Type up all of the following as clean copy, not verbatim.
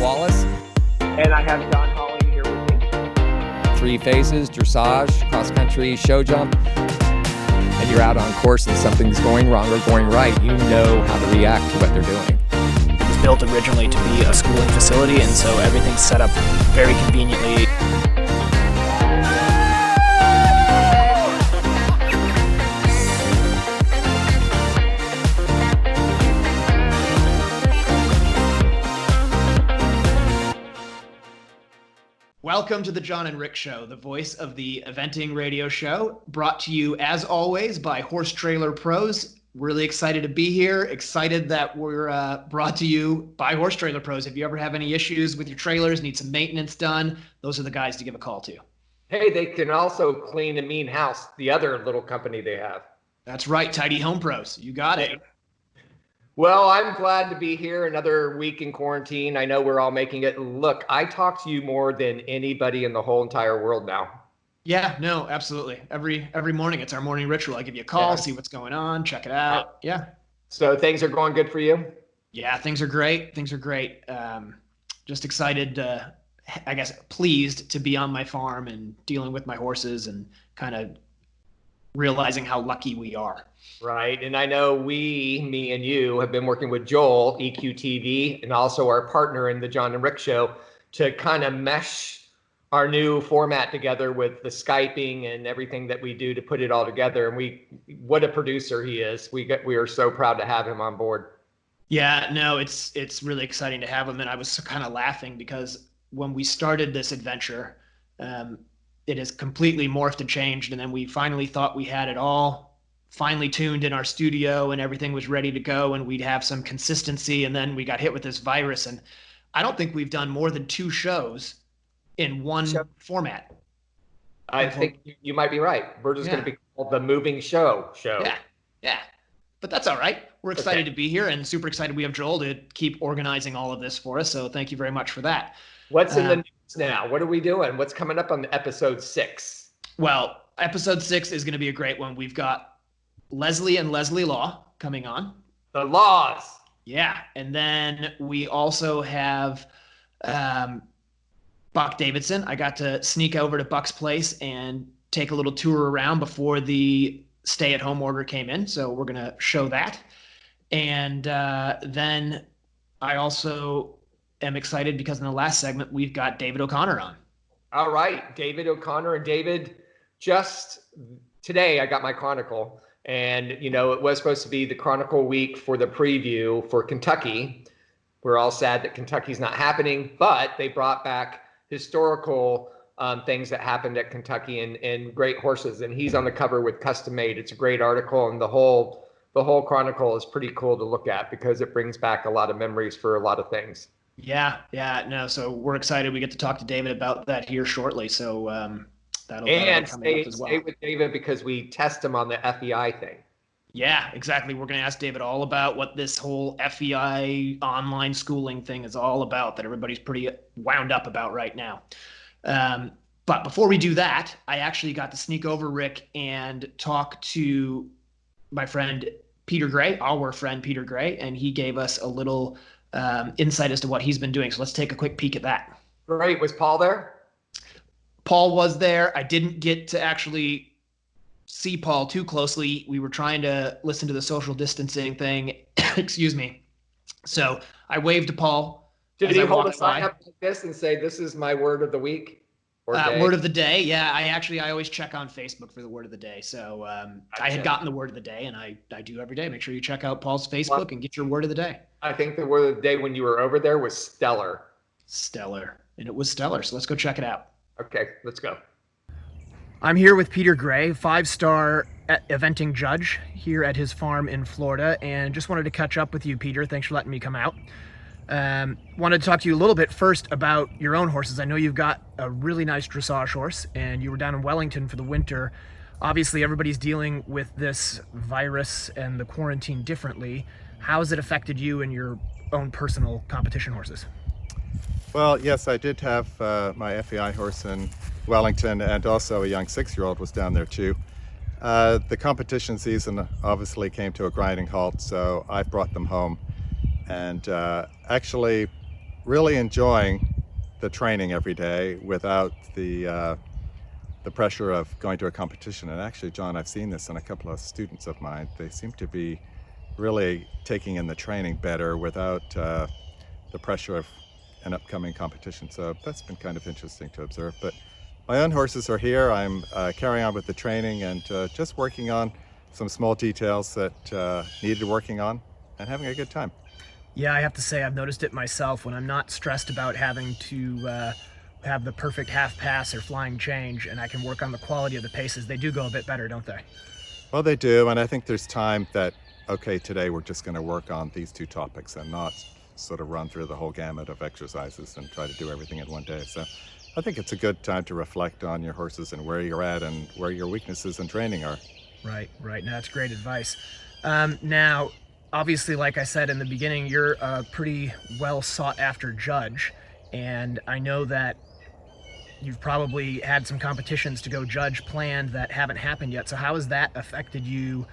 Wallace. And I have Don Holly here with me. Three phases, dressage, cross-country, show jump. And you're out on course and something's going wrong or going right. You know how to react to what they're doing. It was built originally to be a schooling facility, and so everything's set up very conveniently. Welcome to the Jon and Rick Show, the voice of the eventing radio show, brought to you as always by Horse Trailer Pros. Really excited to be here. Excited that we're brought to you by Horse Trailer Pros. If you ever have any issues with your trailers, need some maintenance done, those are the guys to give a call to. Hey, they can also clean a mean house, the other little company they have. That's right, Tidy Home Pros. You got it. Well, I'm glad to be here. Another week in quarantine. I know we're all making it. Look, I talk to you more than anybody in the whole entire world now. Yeah, no, absolutely. Every morning, it's our morning ritual. I give you a call, see what's going on, check it out. Yeah. So things are going good for you? Yeah, things are great. Just excited, I guess, pleased to be on my farm and dealing with my horses and kind of realizing how lucky we are. Right. And I know me and you have been working with Joel, EQTV, and also our partner in the Jon and Rick Show to kind of mesh our new format together with the Skyping and everything that we do to put it all together. And what a producer he is. We are so proud to have him on board. Yeah, no, it's really exciting to have him. And I was kind of laughing because when we started this adventure, it has completely morphed and changed. And then we finally thought we had it all finely tuned in our studio and everything was ready to go and we'd have some consistency. And then we got hit with this virus. And I don't think we've done more than 2 shows in one format. I think you might be right. We're just going to be called the Moving Show. Yeah. But that's all right. We're excited to be here and super excited we have Joel to keep organizing all of this for us. So thank you very much for that. What's in the news now? What are we doing? What's coming up on episode 6? Well, episode 6 is going to be a great one. We've got Lesley and Lesley Law coming on. The Laws. Yeah. And then we also have Buck Davidson. I got to sneak over to Buck's place and take a little tour around before the stay-at-home order came in. So we're going to show that. And then I also am excited because in the last segment, we've got David O'Connor on. All right. David O'Connor. And David, just today I got my Chronicle. And, you know, it was supposed to be the Chronicle week for the preview for Kentucky. We're all sad that Kentucky's not happening, but they brought back historical things that happened at Kentucky and great horses. And he's on the cover with Custom Made. It's a great article. And the whole Chronicle is pretty cool to look at because it brings back a lot of memories for a lot of things. Yeah. No, so we're excited. We get to talk to David about that here shortly. So, that'll come up as well. Stay with David because we test him on the FEI thing. Yeah, exactly. We're going to ask David all about what this whole FEI online schooling thing is all about that everybody's pretty wound up about right now. But before we do that, I actually got to sneak over, Rick, and talk to my friend Peter Gray, our friend Peter Gray, and he gave us a little insight as to what he's been doing. So let's take a quick peek at that. Great. Was Paul there? Paul was there. I didn't get to actually see Paul too closely. We were trying to listen to the social distancing thing. Excuse me. So I waved to Paul. Did he hold a sign up like this and say, "This is my word of the week"? Or word of the day. Yeah, I always check on Facebook for the word of the day. So I had gotten the word of the day, and I do every day. Make sure you check out Paul's Facebook and get your word of the day. I think the word of the day when you were over there was stellar. Stellar. And it was stellar. So let's go check it out. Okay, let's go. I'm here with Peter Gray, 5-star eventing judge here at his farm in Florida, and just wanted to catch up with you, Peter. Thanks for letting me come out. Wanted to talk to you a little bit first about your own horses. I know you've got a really nice dressage horse, and you were down in Wellington for the winter. Obviously, everybody's dealing with this virus and the quarantine differently. How has it affected you and your own personal competition horses? Well, yes, I did have my FEI horse in Wellington, and also a young 6-year-old was down there too. The competition season obviously came to a grinding halt, so I brought them home. And actually, really enjoying the training every day without the pressure of going to a competition. And actually, John, I've seen this in a couple of students of mine. They seem to be really taking in the training better without the pressure of an upcoming competition. So that's been kind of interesting to observe. But my own horses are here. I'm carrying on with the training and just working on some small details that needed working on and having a good time. Yeah, I have to say I've noticed it myself when I'm not stressed about having to have the perfect half pass or flying change, and I can work on the quality of the paces. They do go a bit better, don't they? Well, they do, and I think there's time that, okay, today we're just going to work on these two topics and not sort of run through the whole gamut of exercises and try to do everything in one day. So I think it's a good time to reflect on your horses and where you're at and where your weaknesses in training are. Right. No, that's great advice. Now, obviously, like I said in the beginning, you're a pretty well sought after judge, and I know that you've probably had some competitions to go judge planned that haven't happened yet. So how has that affected you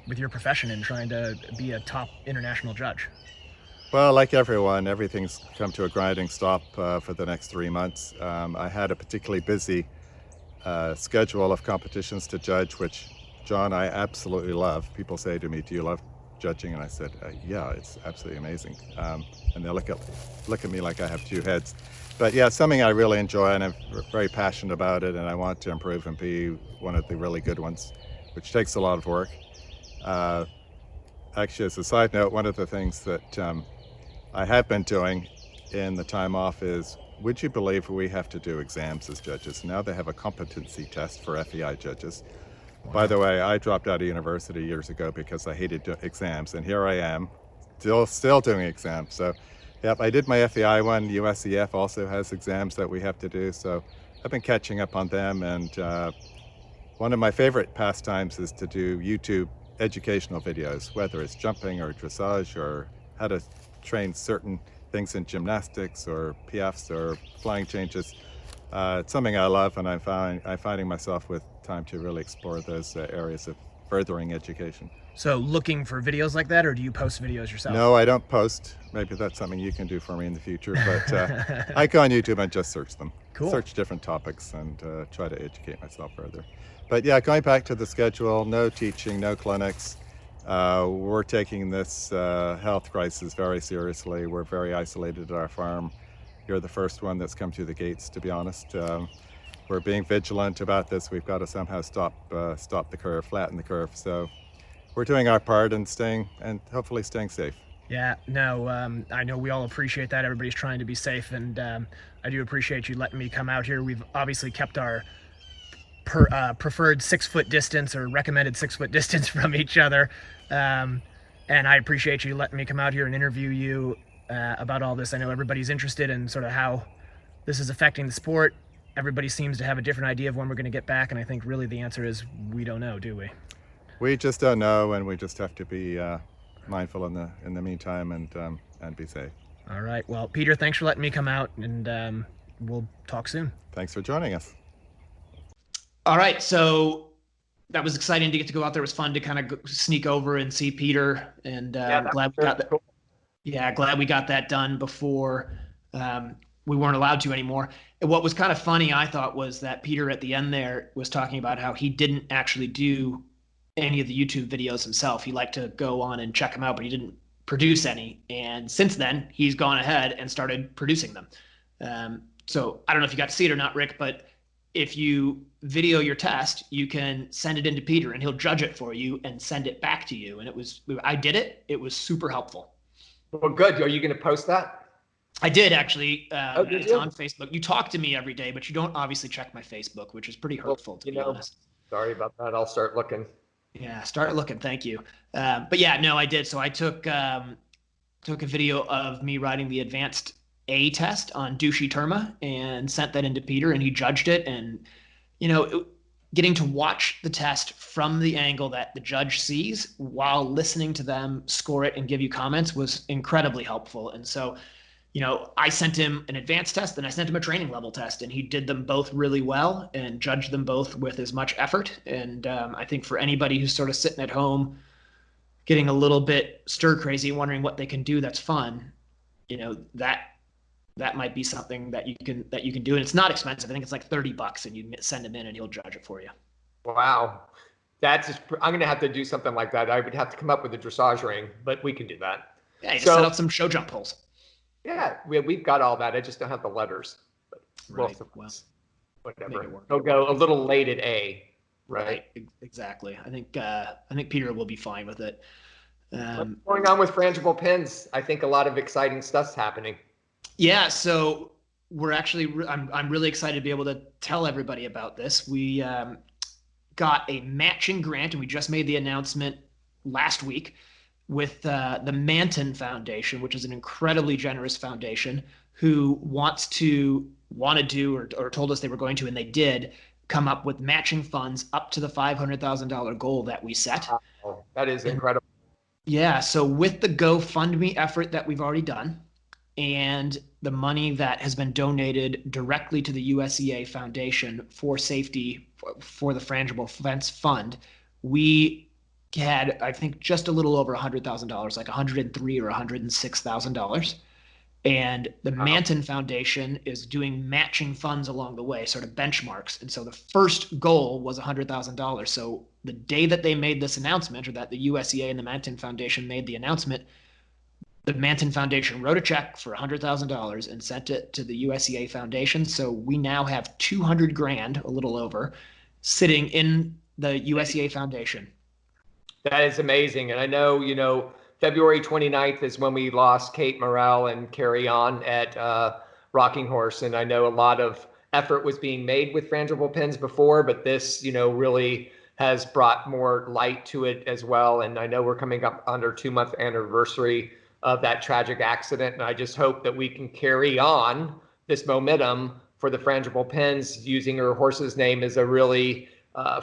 with your profession and trying to be a top international judge? Well, like everyone, everything's come to a grinding stop for the next 3 months. I had a particularly busy schedule of competitions to judge, which, John, I absolutely love. People say to me, do you love judging? And I said, yeah, it's absolutely amazing. And they look at me like I have two heads. But yeah, something I really enjoy, and I'm very passionate about it, and I want to improve and be one of the really good ones, which takes a lot of work. Actually, as a side note, one of the things that I have been doing in the time off is, would you believe we have to do exams as judges? Now they have a competency test for FEI judges. Wow. By the way, I dropped out of university years ago because I hated exams, and here I am, still doing exams. So, yep, I did my FEI one. USEF also has exams that we have to do, so I've been catching up on them. And one of my favorite pastimes is to do YouTube educational videos, whether it's jumping or dressage or how to train certain things in gymnastics or PFs or flying changes. It's something I love, and I'm finding myself with time to really explore those areas of furthering education. So looking for videos like that, or do you post videos yourself? No, I don't post. Maybe that's something you can do for me in the future, but I go on YouTube and just search them. Cool. Search different topics and try to educate myself further. But yeah, going back to the schedule, no teaching, no clinics. We're taking this health crisis very seriously. We're very isolated at our farm. You're the first one that's come through the gates, to be honest. We're being vigilant about this. We've got to somehow stop the curve, flatten the curve. So we're doing our part and hopefully staying safe. Yeah, no, I know we all appreciate that. Everybody's trying to be safe, and I do appreciate you letting me come out here. We've obviously kept our preferred 6 foot distance or recommended 6 foot distance from each other. And I appreciate you letting me come out here and interview you about all this. I know everybody's interested in sort of how this is affecting the sport. Everybody seems to have a different idea of when we're going to get back, and I think really the answer is we don't know, do we? We just don't know, and we just have to be mindful in the meantime and be safe. All right. Well, Peter, thanks for letting me come out, and we'll talk soon. Thanks for joining us. All right. So that was exciting to get to go out there. It was fun to kind of sneak over and see Peter, and glad we got that. Cool. Yeah, glad we got that done before we weren't allowed to anymore. And what was kind of funny, I thought, was that Peter at the end there was talking about how he didn't actually do any of the YouTube videos himself. He liked to go on and check them out, but he didn't produce any. And since then, he's gone ahead and started producing them. So I don't know if you got to see it or not, Rick, but if you video your test, you can send it into Peter and he'll judge it for you and send it back to you. And I did it. It was super helpful. Well, good. Are you going to post that? I did actually. Did it's you? on Facebook. You talk to me every day, but you don't obviously check my Facebook, which is pretty hurtful, to be honest. Sorry about that. I'll start looking. Yeah, start looking. Thank you. But yeah, no, I did. So I took a video of me riding the advanced A test on Douchey Terma and sent that into Peter, and he judged it. And, getting to watch the test from the angle that the judge sees while listening to them score it and give you comments was incredibly helpful. And so, I sent him an advanced test and I sent him a training level test, and he did them both really well and judged them both with as much effort. And I think for anybody who's sort of sitting at home getting a little bit stir crazy, wondering what they can do that's fun, that that might be something that you can do. And it's not expensive. I think it's like $30 and you send him in and he'll judge it for you. Wow. I'm going to have to do something like that. I would have to come up with a dressage ring, but we can do that. Yeah, you just set out some show jump poles. Yeah, we've got all that. I just don't have the letters. But Right. Well, whatever. He'll go a little late at A. Right. Exactly. I think Peter will be fine with it. What's going on with frangible pins? I think a lot of exciting stuff's happening. Yeah. So we're actually, I'm really excited to be able to tell everybody about this. We got a matching grant, and we just made the announcement last week with the Manton Foundation, which is an incredibly generous foundation who want to do or told us they were going to, and they did come up with matching funds up to the $500,000 goal that we set. Wow, that is incredible. Yeah. So with the GoFundMe effort that we've already done and the money that has been donated directly to the USEA Foundation for safety for the Frangible Fence Fund, we had, I think, just a little over $100,000, like $103,000 or $106,000. And the Manton Foundation is doing matching funds along the way, sort of benchmarks. And so the first goal was $100,000. So the day that they made this announcement, or that the USEA and the Manton Foundation made the announcement, the Manton Foundation wrote a check for $100,000 and sent it to the USEA Foundation. So we now have $200,000, a little over, sitting in the USEA Foundation. That is amazing. And I know, February 29th is when we lost Kate Morrell and Carrie On at Rocking Horse. And I know a lot of effort was being made with frangible pins before, but this, really has brought more light to it as well. And I know we're coming up on our 2-month anniversary of that tragic accident. And I just hope that we can carry on this momentum for the frangible pins, using her horse's name as a really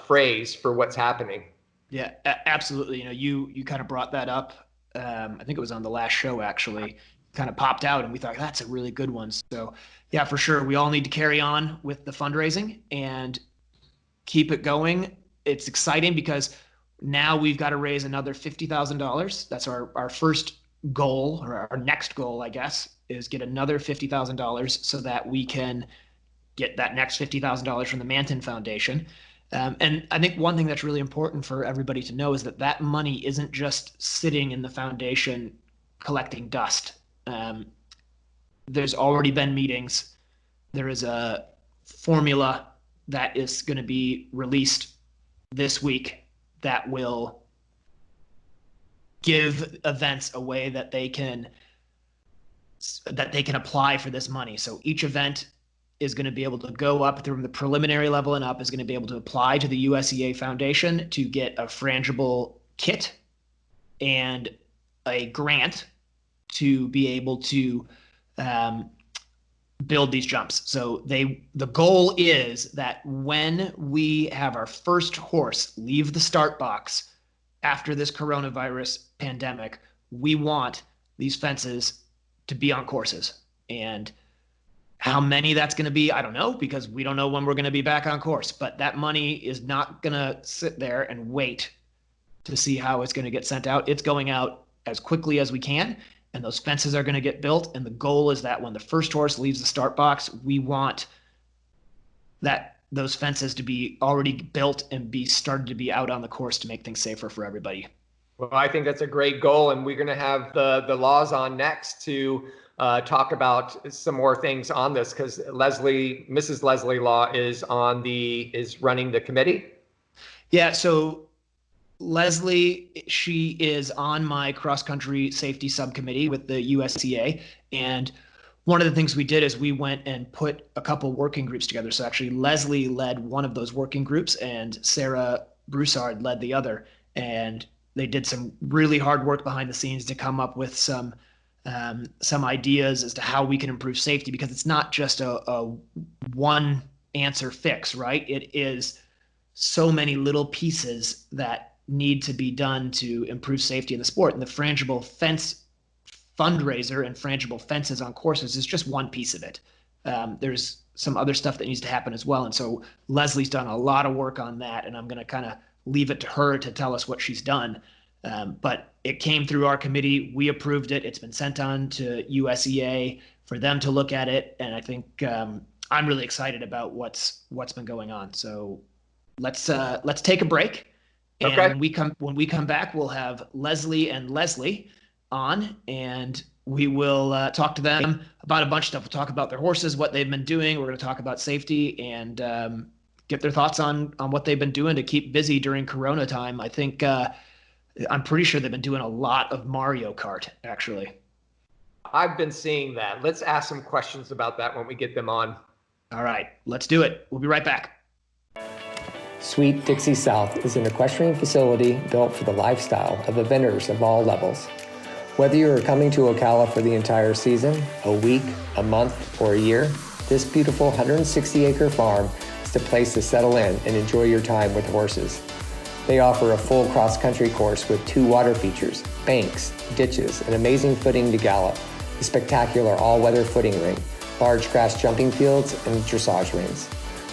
phrase for what's happening. Yeah, absolutely. You kind of brought that up. I think it was on the last show, actually, kind of popped out, and we thought that's a really good one. So yeah, for sure. We all need to carry on with the fundraising and keep it going. It's exciting because now we've got to raise another $50,000. That's our first goal, or our next goal, I guess, is get another $50,000 so that we can get that next $50,000 from the Manton Foundation. And I think one thing that's really important for everybody to know is that money isn't just sitting in the foundation collecting dust. There's already been meetings. There is a formula that is going to be released this week that will give events a way that they can apply for this money. So each event is going to be able to go up from the preliminary level and up, is going to be able to apply to the USEA Foundation to get a frangible kit and a grant to be able to build these jumps. So the goal is that when we have our first horse leave the start box after this coronavirus pandemic, we want these fences to be on courses. And how many that's going to be, I don't know, because we don't know when we're going to be back on course. But that money is not going to sit there and wait to see how it's going to get sent out. It's going out as quickly as we can, and those fences are going to get built. And the goal is that when the first horse leaves the start box, we want those fences to be already built and be started to be out on the course to make things safer for everybody. Well, I think that's a great goal, and we're going to have the laws on next to talk about some more things on this, because Mrs. Lesley Law is running the committee. Yeah. So Lesley, she is on my cross-country safety subcommittee with the USCA. And one of the things we did is we went and put a couple working groups together. So actually Lesley led one of those working groups and Sarah Broussard led the other. And they did some really hard work behind the scenes to come up with some ideas as to how we can improve safety, because it's not just a one answer fix, right? It is so many little pieces that need to be done to improve safety in the sport. And the frangible fence fundraiser and frangible fences on courses is just one piece of it. There's some other stuff that needs to happen as well. And so Lesley's done a lot of work on that, and I'm going to kind of leave it to her to tell us what she's done. But it came through our committee. We approved it. It's been sent on to USEA for them to look at it. And I think I'm really excited about what's been going on. So let's take a break. And Okay. when we come back, we'll have Lesley and Lesley on, and we will talk to them about a bunch of stuff. We'll talk about their horses, what they've been doing. We're going to talk about safety and get their thoughts on what they've been doing to keep busy during Corona time. I think I'm pretty sure they've been doing a lot of Mario Kart, actually. I've been seeing that. Let's ask some questions about that when we get them on. All right, let's do it. We'll be right back. Sweet Dixie South is an equestrian facility built for the lifestyle of eventers of all levels. Whether you are coming to Ocala for the entire season, a week, a month, or a year, this beautiful 160-acre farm is the place to settle in and enjoy your time with horses. They offer a full cross-country course with 2 water features, banks, ditches, and amazing footing to gallop, a spectacular all-weather footing ring, large grass jumping fields, and dressage rings.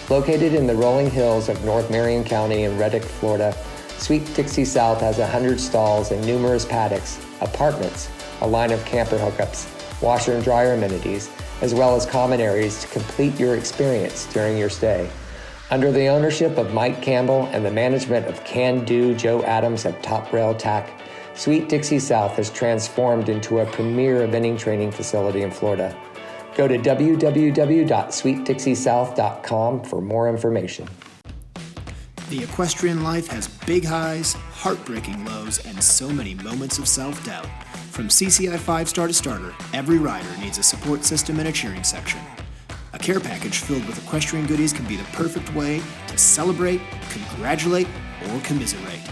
Located in the rolling hills of North Marion County in Reddick, Florida, Sweet Dixie South has 100 stalls and numerous paddocks, apartments, a line of camper hookups, washer and dryer amenities, as well as common areas to complete your experience during your stay. Under the ownership of Mike Campbell and the management of Can-Do Joe Adams of Top Rail Tack, Sweet Dixie South has transformed into a premier eventing training facility in Florida. Go to www.sweetdixiesouth.com for more information. The equestrian life has big highs, heartbreaking lows, and so many moments of self-doubt. From CCI 5-star to starter, every rider needs a support system and a cheering section. A care package filled with equestrian goodies can be the perfect way to celebrate, congratulate, or commiserate.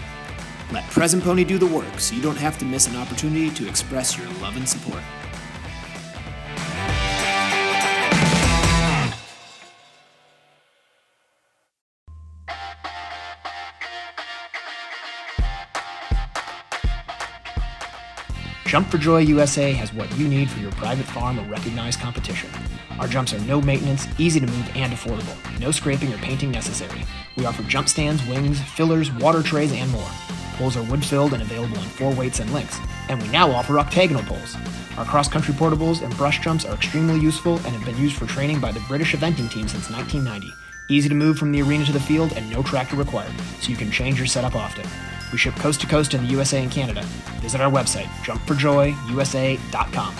Let Present Pony do the work so you don't have to miss an opportunity to express your love and support. Jump for Joy USA has what you need for your private farm or recognized competition. Our jumps are no maintenance, easy to move, and affordable. No scraping or painting necessary. We offer jump stands, wings, fillers, water trays, and more. Poles are wood-filled and available in 4 weights and lengths. And we now offer octagonal poles. Our cross-country portables and brush jumps are extremely useful and have been used for training by the British eventing team since 1990. Easy to move from the arena to the field and no tractor required, so you can change your setup often. We ship coast to coast in the USA and Canada. Visit our website, jumpforjoyusa.com.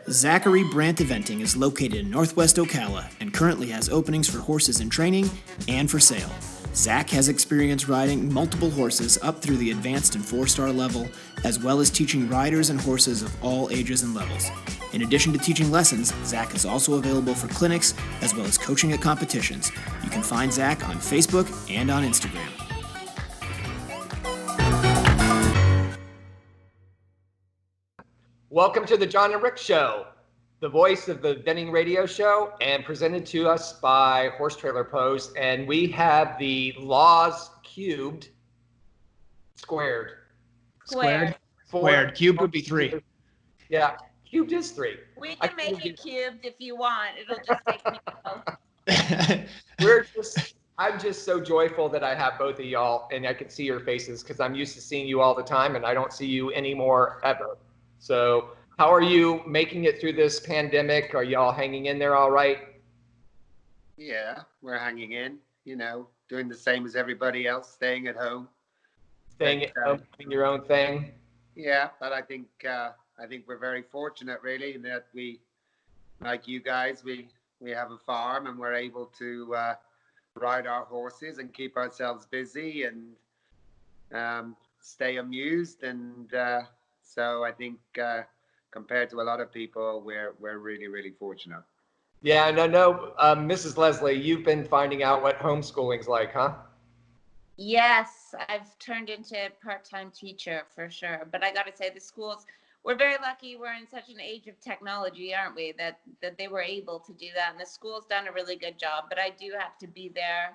Zachary Brandt Eventing is located in Northwest Ocala and currently has openings for horses in training and for sale. Zach has experience riding multiple horses up through the advanced and 4-star level, as well as teaching riders and horses of all ages and levels. In addition to teaching lessons, Zach is also available for clinics, as well as coaching at competitions. You can find Zach on Facebook and on Instagram. Welcome to the Jon and Rick Show, the voice of the vending radio show, and presented to us by Horse Trailer Post. And we have the Laws cubed, squared. Squared. Cubed would be 3. Yeah, cubed is 3. We can make it cubed if you want. It'll just take me a I'm just so joyful that I have both of y'all and I can see your faces because I'm used to seeing you all the time and I don't see you anymore ever. So how are you making it through this pandemic? Are y'all hanging in there all right? Yeah, we're hanging in, doing the same as everybody else, staying at home. Staying at home, doing your own thing? Yeah, but I think we're very fortunate really in that we, like you guys, we have a farm and we're able to ride our horses and keep ourselves busy and stay amused. And so I think compared to a lot of people, we're really, really fortunate. Yeah, and I know, Mrs. Lesley, you've been finding out what homeschooling's like, huh? Yes, I've turned into a part-time teacher for sure. But I got to say, the schools, we're very lucky. We're in such an age of technology, aren't we? That they were able to do that. And the school's done a really good job. But I do have to be there.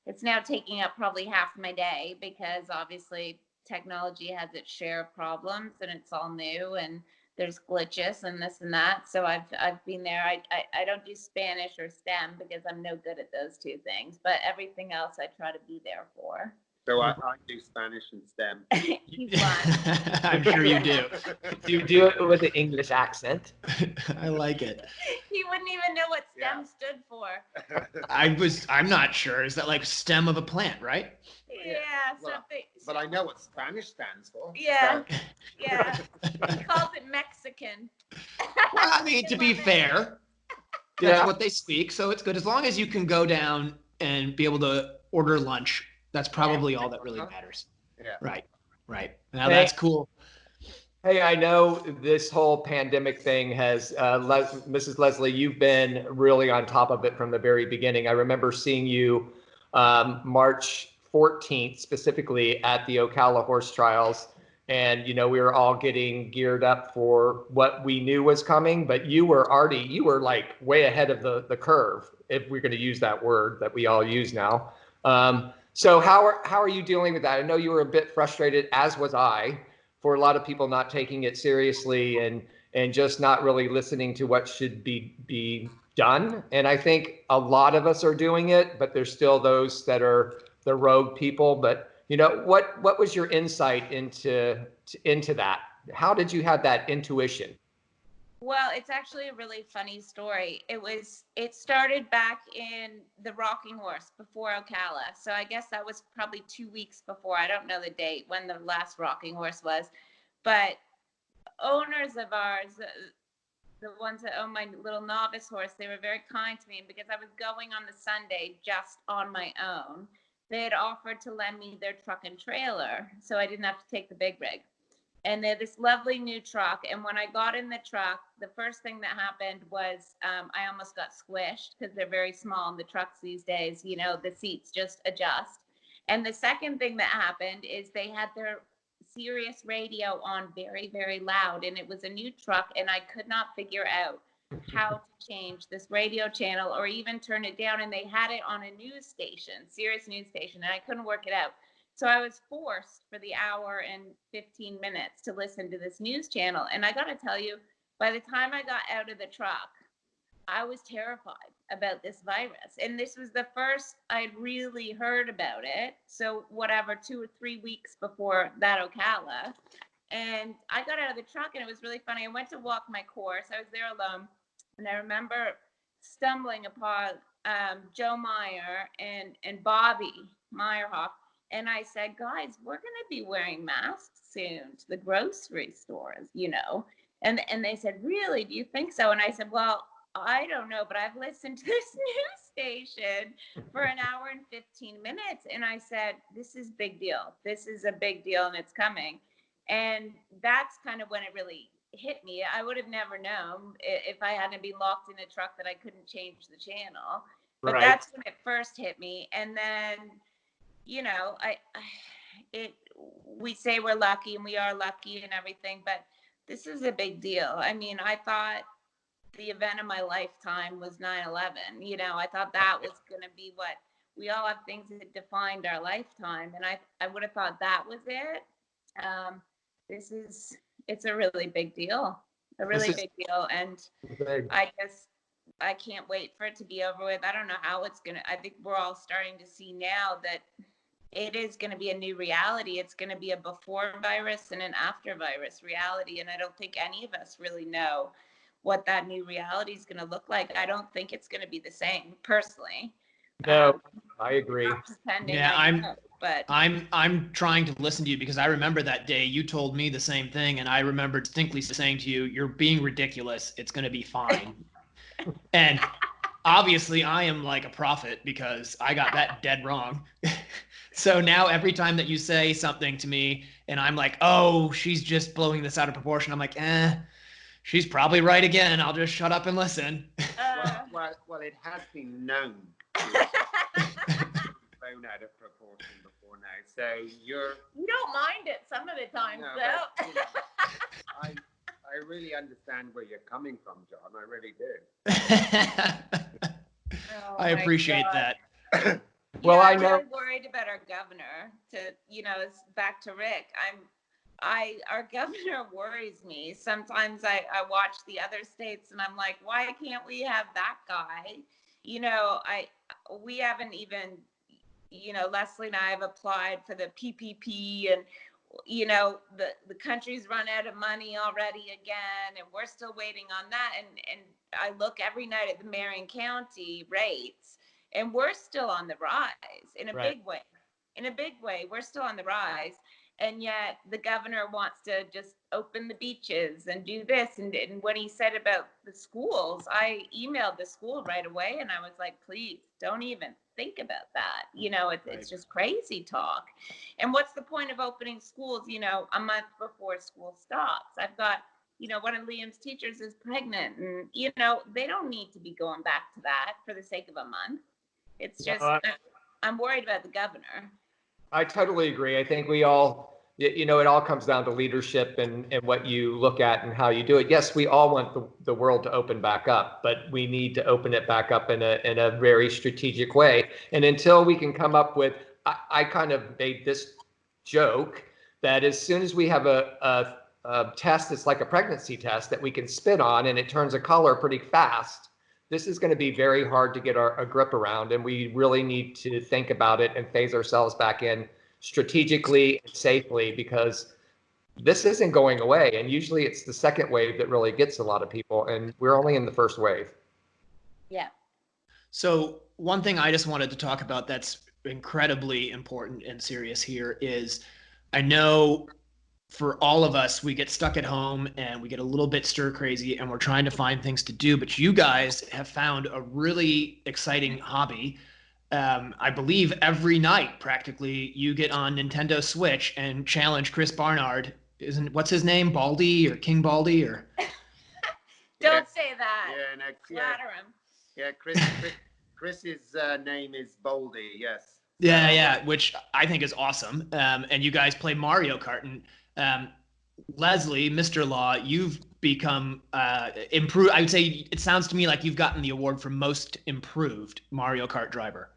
It's now taking up probably half my day because obviously technology has its share of problems and it's all new. And there's glitches and this and that. So I've been there. I don't do Spanish or STEM because I'm no good at those two things, but everything else I try to be there for. So I do Spanish and STEM. He's lying. I'm sure you do. Do you do it with an English accent? I like it. He wouldn't even know what STEM Yeah. stood for. I'm not sure. Is that like stem of a plant, right? Yeah, Well, something. But I know what Spanish stands for. Yeah, So, yeah. He calls it Mexican. Well, I mean, to be fair, that's what they speak, so it's good. As long as you can go down and be able to order lunch, that's probably all that really matters. yeah. Right, right. Now Hey. that's cool. Hey, I know this whole pandemic thing has, Mrs. Lesley, you've been really on top of it from the very beginning. I remember seeing you March 14th, specifically at the Ocala horse trials. And, you know, we were all getting geared up for what we knew was coming, but you were like way ahead of the curve, if we're going to use that word that we all use now. So how are you dealing with that? I know you were a bit frustrated, as was I, for a lot of people not taking it seriously and just not really listening to what should be done. And I think a lot of us are doing it, but there's still those that are the rogue people. But you know, what was your insight into that? How did you have that intuition? Well, it's actually a really funny story. It started back in the Rocking Horse before Ocala. So I guess that was probably 2 weeks before. I don't know the date when the last Rocking Horse was, but owners of ours, the ones that own my little novice horse, they were very kind to me. And because I was going on the Sunday just on my own, they had offered to lend me their truck and trailer so I didn't have to take the big rig. And they had this lovely new truck. And when I got in the truck, the first thing that happened was I almost got squished because they're very small in the trucks these days. You know, the seats just adjust. And the second thing that happened is they had their Sirius radio on very, very loud. And it was a new truck. And I could not figure out how to change this radio channel or even turn it down. And they had it on a news station, Sirius news station. And I couldn't work it out. So I was forced for the hour and 15 minutes to listen to this news channel. And I got to tell you, by the time I got out of the truck, I was terrified about this virus. And this was the first I'd really heard about it. So whatever, 2 or 3 weeks before that Ocala. And I got out of the truck and it was really funny. I went to walk my course. I was there alone. And I remember stumbling upon Joe Meyer and Bobby Meyerhoff. And I said, guys, we're going to be wearing masks soon to the grocery stores, you know. And they said, really, do you think so? And I said, well, I don't know, but I've listened to this news station for an hour and 15 minutes. And I said, this is big deal. This is a big deal and it's coming. And that's kind of when it really hit me. I would have never known if I hadn't been locked in a truck that I couldn't change the channel. But that's when it first hit me. And then, you know, we say we're lucky and we are lucky and everything, but this is a big deal. I mean, I thought the event of my lifetime was 9/11. You know, I thought that was going to be what we all have things that defined our lifetime. And I would have thought that was it. It's a really big deal, big deal. And I can't wait for it to be over with. I don't know how it's going to, I think we're all starting to see now that it is going to be a new reality. It's going to be a before virus and an after virus reality. And I don't think any of us really know what that new reality is going to look like. I don't think it's going to be the same, personally. No, I agree. Not pretending Yeah, I know, but I'm trying to listen to you because I remember that day you told me the same thing, and I remember distinctly saying to you, "You're being ridiculous. It's going to be fine." And obviously, I am like a prophet because I got that dead wrong. So now every time that you say something to me, and I'm like, "Oh, she's just blowing this out of proportion," I'm like, she's probably right again. I'll just shut up and listen. Well, it has been known to be blown out of proportion before now. So you don't mind it some of the times, no, though. but, you know, I really understand where you're coming from, John. I really do. Oh, I appreciate God. that. Well, Yeah, I I'm know- really worried about our governor. It's back to Rick. our governor worries me. Sometimes I watch the other states and I'm like, why can't we have that guy? We haven't even, Lesley and I have applied for the PPP, and the country's run out of money already again, and we're still waiting on that. And I look every night at the Marion County rates, and we're still on the rise in a big way. In a big way, we're still on the rise. And yet the governor wants to just open the beaches and do this. And when he said about the schools, I emailed the school right away and I was like, please don't even think about that. It's just crazy talk. And what's the point of opening schools, a month before school starts? I've got, one of Liam's teachers is pregnant, and, they don't need to be going back to that for the sake of a month. It's just, I'm worried about the governor. I totally agree. I think we all, it all comes down to leadership and what you look at and how you do it. Yes, we all want the world to open back up, but we need to open it back up in a very strategic way. And until we can come up with, I kind of made this joke that as soon as we have a test that's like a pregnancy test that we can spit on and it turns a color pretty fast, this is going to be very hard to get a grip around, and we really need to think about it and phase ourselves back in strategically and safely, because this isn't going away. And usually it's the second wave that really gets a lot of people, and we're only in the first wave. Yeah. So one thing I just wanted to talk about that's incredibly important and serious here is, I know for all of us, we get stuck at home and we get a little bit stir crazy and we're trying to find things to do, but you guys have found a really exciting hobby. I believe every night practically you get on Nintendo Switch and challenge Chris Barnard. What's his name? Baldy or King Baldy or? Don't say that. Yeah, Flatter him. Yeah, Chris's name is Baldy. Yes. Yeah, which I think is awesome. And you guys play Mario Kart, and Lesley, Mr. Law, you've become improved. I would say it sounds to me like you've gotten the award for most improved Mario Kart driver.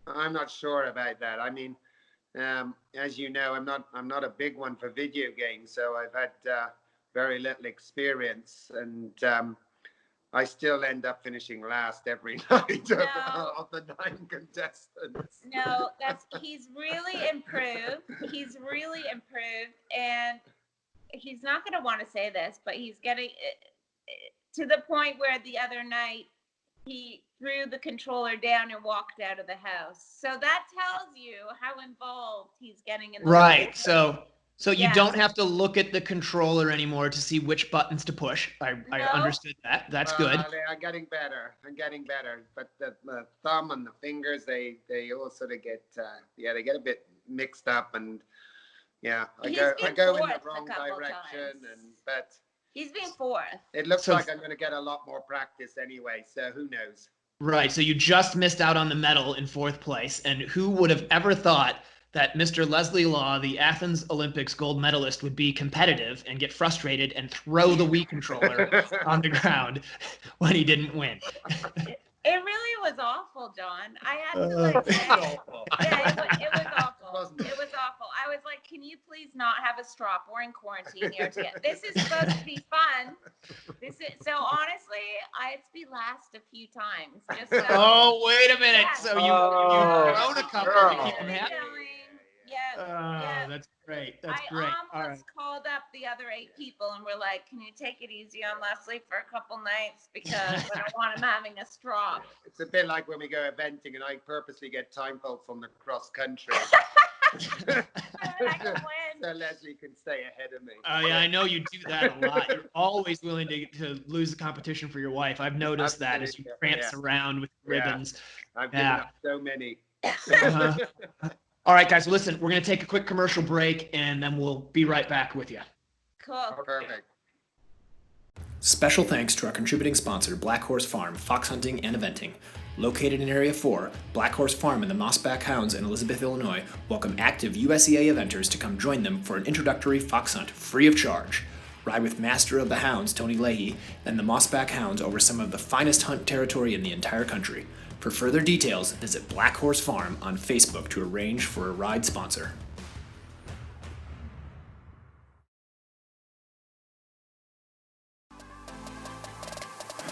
I'm not sure about that. I mean, as you know, I'm not a big one for video games, so I've had very little experience, and I still end up finishing last every night of the 9 contestants. No, he's really improved. He's really improved, and he's not going to want to say this, but he's getting to the point where the other night he threw the controller down and walked out of the house. So that tells you how involved he's getting in the right. So you don't have to look at the controller anymore to see which buttons to push. I understood that. That's good. I'm getting better. But the thumb and the fingers, they all sort of get they get a bit mixed up, and I go in the wrong direction, but he's been fourth. It looks like I'm going to get a lot more practice anyway, so who knows? Right. So you just missed out on the medal in 4th place, and who would have ever thought that Mr. Lesley Law, the Athens Olympics gold medalist, would be competitive and get frustrated and throw the Wii controller on the ground when he didn't win. It really was awful, John. I had to say, it was awful. It was awful. I was like, can you please not have a strop? We're in quarantine here together. This is supposed to be fun. So honestly, I had to be last a few times. Just so, oh, wait a minute. Yeah. So you've thrown a couple to keep him happy. That's great. That's great. I almost called up the other 8 people and we're like, can you take it easy on Lesley for a couple nights, because I don't want him having a strop. It's a bit like when we go eventing and I purposely get time faults on the cross country. So Lesley can stay ahead of me. Oh yeah, I know you do that a lot. You're always willing to lose the competition for your wife. I've noticed that as you prance around with ribbons. I've given up so many. All right, guys, listen, we're going to take a quick commercial break, and then we'll be right back with you. Cool. Perfect. Special thanks to our contributing sponsor, Black Horse Farm, Fox Hunting and Eventing. Located in Area 4, Black Horse Farm and the Mossback Hounds in Elizabeth, Illinois, welcome active USEA eventers to come join them for an introductory fox hunt free of charge. Ride with Master of the Hounds, Tony Leahy, and the Mossback Hounds over some of the finest hunt territory in the entire country. For further details, visit Black Horse Farm on Facebook to arrange for a ride sponsor.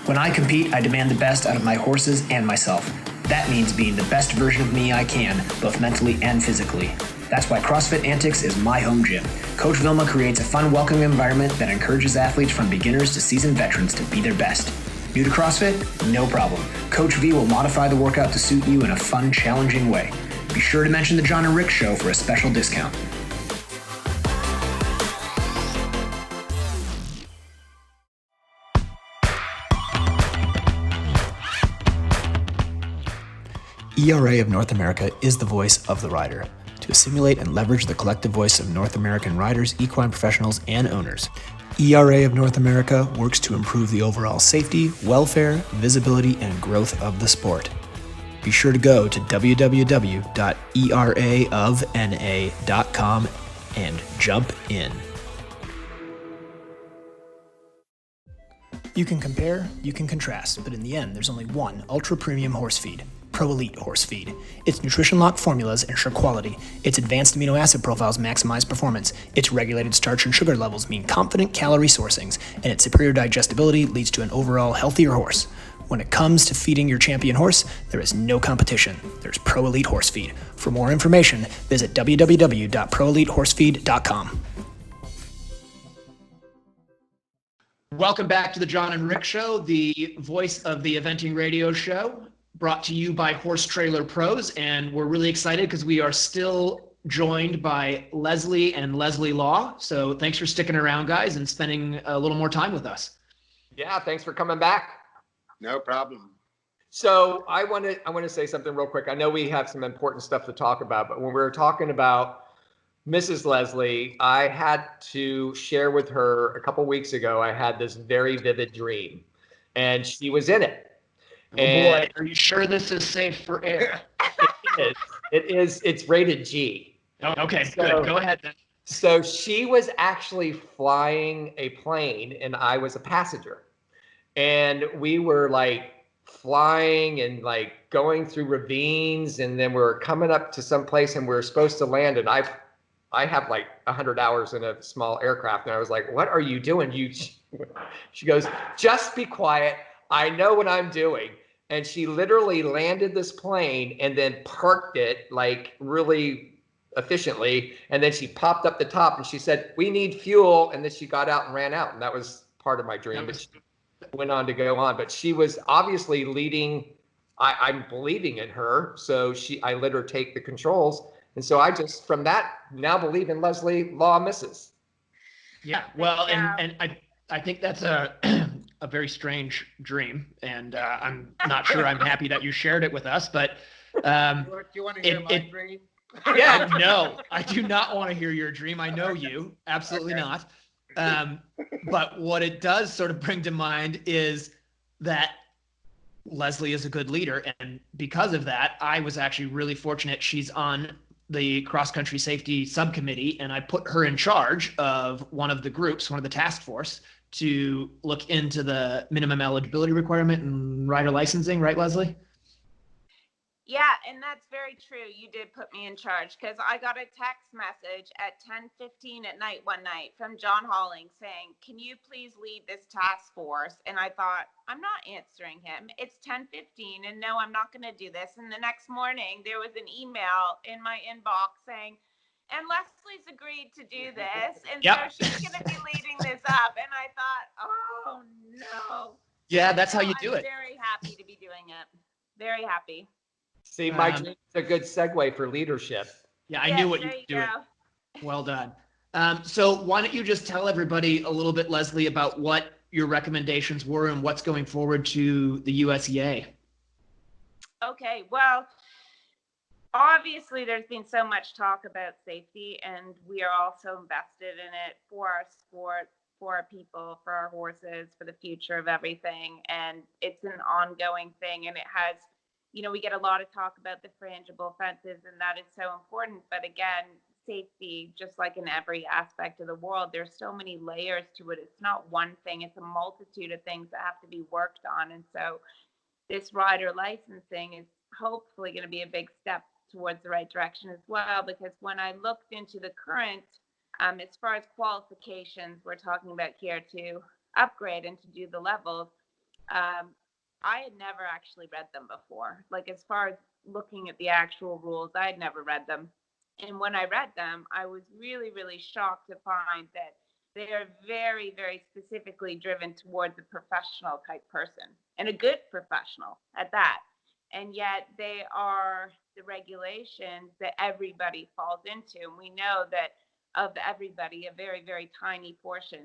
When I compete, I demand the best out of my horses and myself. That means being the best version of me I can, both mentally and physically. That's why CrossFit Antics is my home gym. Coach Vilma creates a fun, welcoming environment that encourages athletes from beginners to seasoned veterans to be their best. New to CrossFit? No problem. Coach V will modify the workout to suit you in a fun, challenging way. Be sure to mention the Jon and Rick Show for a special discount. ERA of North America is the voice of the rider, to assimilate and leverage the collective voice of North American riders, equine professionals, and owners. ERA of North America works to improve the overall safety, welfare, visibility, and growth of the sport. Be sure to go to www.eraofna.com and jump in. You can compare, you can contrast, but in the end, there's only one ultra-premium horse feed. Pro Elite Horse Feed. Its nutrition lock formulas ensure quality. Its advanced amino acid profiles maximize performance. Its regulated starch and sugar levels mean confident calorie sourcings, and its superior digestibility leads to an overall healthier horse. When it comes to feeding your champion horse, there is no competition. There's Pro Elite Horse Feed. For more information, visit www.proelitehorsefeed.com. Welcome back to the Jon and Rick Show, the voice of the eventing radio show, brought to you by Horse Trailer Pros. And we're really excited because we are still joined by Lesley and Lesley Law. So thanks for sticking around, guys, and spending a little more time with us. Yeah, thanks for coming back. No problem. So I want to say something real quick. I know we have some important stuff to talk about, but when we were talking about Mrs. Lesley, I had to share with her a couple weeks ago. I had this very vivid dream, and she was in it. Oh boy, are you sure this is safe for air? It is. It's rated G. Oh, okay, good. Go ahead then. So she was actually flying a plane, and I was a passenger. And we were like flying and like going through ravines, and then we were coming up to some place, and we were supposed to land. And I have like 100 hours in a small aircraft, and I was like, "What are you doing?" She goes, "Just be quiet. I know what I'm doing." And she literally landed this plane and then parked it like really efficiently. And then she popped up the top and she said, "We need fuel." And then she got out and ran out. And that was part of my dream. But she went on to go on. But she was obviously leading. I'm believing in her. So I let her take the controls. And so I just, from that, now believe in Lesley Law Mrs. Yeah, well, and I think that's a very strange dream, and I'm not sure I'm happy that you shared it with us, but Do you want to hear my dream? Yeah, no, I do not want to hear your dream. I know you, absolutely not. But what it does sort of bring to mind is that Lesley is a good leader, and because of that, I was actually really fortunate. She's on the cross-country safety subcommittee, and I put her in charge of one of the groups, one of the task force, to look into the minimum eligibility requirement and rider licensing, right, Lesley? Yeah, and that's very true. You did put me in charge because I got a text message at 10:15 at night one night from John Halling saying, "Can you please lead this task force?" And I thought, I'm not answering him. It's 10:15 and no, I'm not going to do this. And the next morning there was an email in my inbox saying, "And Lesley's agreed to do this. And Yep. so she's going to be leading this up." And I thought, oh no. Yeah, that's how you do I'm it. very happy to be doing it. Very happy. See, my dream is a good segue for leadership. Yeah, I knew what you were doing. Well done. So why don't you just tell everybody a little bit, Lesley, about what your recommendations were and what's going forward to the USEA? Okay, well, obviously there's been so much talk about safety, and we are also invested in it for our sport, for our people, for our horses, for the future of everything. And it's an ongoing thing, and it has, we get a lot of talk about the frangible fences, and that is so important. But again, safety, just like in every aspect of the world, there's so many layers to it. It's not one thing, it's a multitude of things that have to be worked on. And so this rider licensing is hopefully going to be a big step towards the right direction as well, because when I looked into the current, as far as qualifications we're talking about here to upgrade and to do the levels, I had never actually read them before. Like, as far as looking at the actual rules, I had never read them. And when I read them, I was really, really shocked to find that they are very, very specifically driven towards a professional type person, and a good professional at that. And yet they are the regulations that everybody falls into. And we know that of everybody, a very, very tiny portion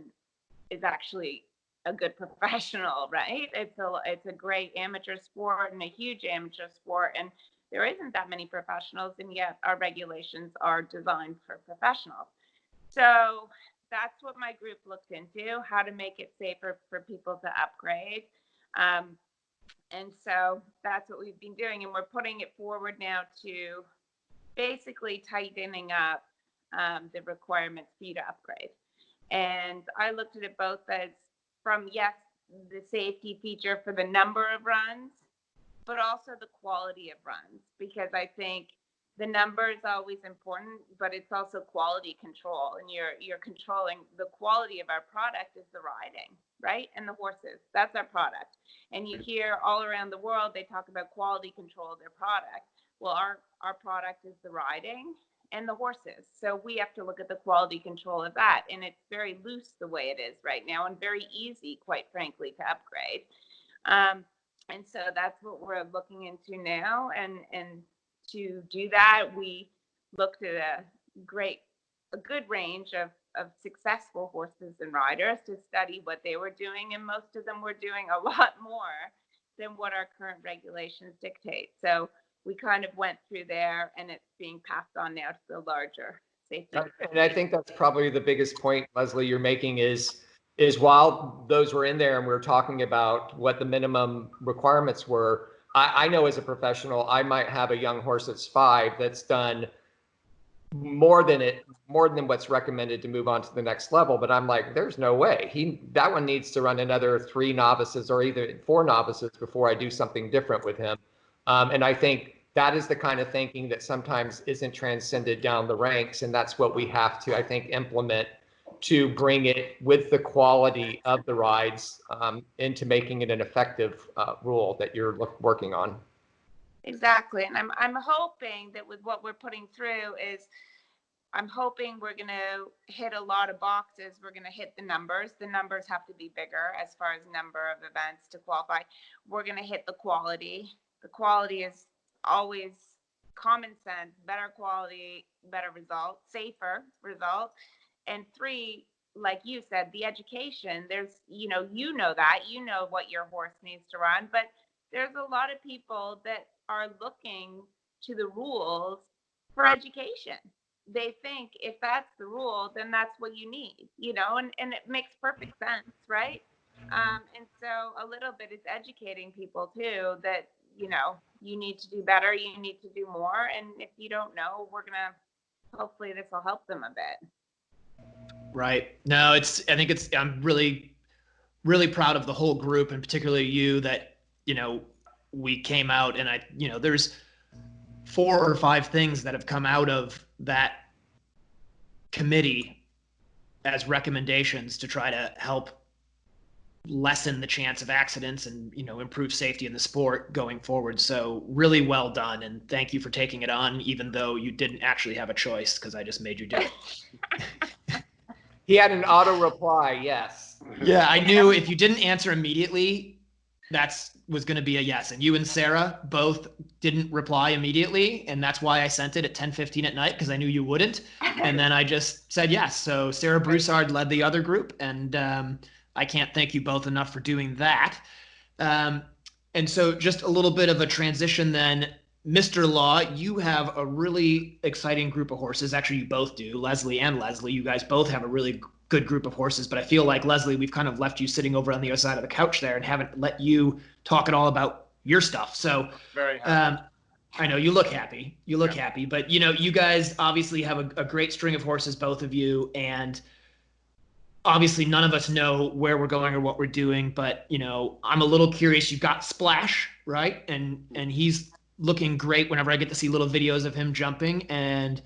is actually a good professional, right? It's a great amateur sport and a huge amateur sport, and there isn't that many professionals, and yet our regulations are designed for professionals. So that's what my group looked into: how to make it safer for people to upgrade. And so that's what we've been doing, and we're putting it forward now to basically tightening up the requirements for you to upgrade. And I looked at it both as from, yes, the safety feature for the number of runs, but also the quality of runs, because I think the number is always important, but it's also quality control, and you're controlling the quality of our product is the riding, right? And the horses, that's our product. And you hear all around the world, they talk about quality control of their product. Well, our product is the riding and the horses. So we have to look at the quality control of that. And it's very loose the way it is right now, and very easy, quite frankly, to upgrade. And so that's what we're looking into now. And to do that, we looked at a good range of successful horses and riders to study what they were doing. And most of them were doing a lot more than what our current regulations dictate. So we kind of went through there, and it's being passed on now to the larger safety. And I think that's probably the biggest point, Lesley, you're making is while those were in there and we were talking about what the minimum requirements were, I know as a professional, I might have a young horse that's 5 that's done more than what's recommended to move on to the next level. But I'm like, there's no way that one needs to run another 3 novices or either 4 novices before I do something different with him. And I think that is the kind of thinking that sometimes isn't transcended down the ranks. And that's what we have to, I think, implement to bring it with the quality of the rides into making it an effective rule that you're working on. Exactly. And I'm hoping that with what we're putting through is, I'm hoping we're going to hit a lot of boxes. We're going to hit the numbers. The numbers have to be bigger as far as number of events to qualify. We're going to hit the quality. The quality is always common sense, better quality, better result, safer result. And 3, like you said, the education. There's, you know what your horse needs to run, but there's a lot of people that are looking to the rules for education. They think if that's the rule, then that's what you need, and it makes perfect sense, right? And so a little bit is educating people too, that, you need to do better, you need to do more. And if you don't know, hopefully this will help them a bit. Right. No, I'm really, really proud of the whole group, and particularly you, that, we came out and there's 4 or 5 things that have come out of that committee as recommendations to try to help lessen the chance of accidents and, improve safety in the sport going forward. So really well done. And thank you for taking it on, even though you didn't actually have a choice, because I just made you do it. He had an auto reply, yes. Yeah, I knew if you didn't answer immediately, was going to be a yes. And you and Sarah both didn't reply immediately, and that's why I sent it at 10:15 at night, because I knew you wouldn't. And then I just said yes. So Sarah Broussard led the other group, and I can't thank you both enough for doing that. And so just a little bit of a transition then. Mr. Law, you have a really exciting group of horses. Actually, you both do. Lesley and Lesley, you guys both have a really good group of horses. But I feel like, Lesley, we've kind of left you sitting over on the other side of the couch there and haven't let you talk at all about your stuff. So Very happy. I know you look happy. You look happy. But, you guys obviously have a great string of horses, both of you. And obviously none of us know where we're going or what we're doing. But, I'm a little curious. You've got Splash, right? And he's looking great whenever I get to see little videos of him jumping. And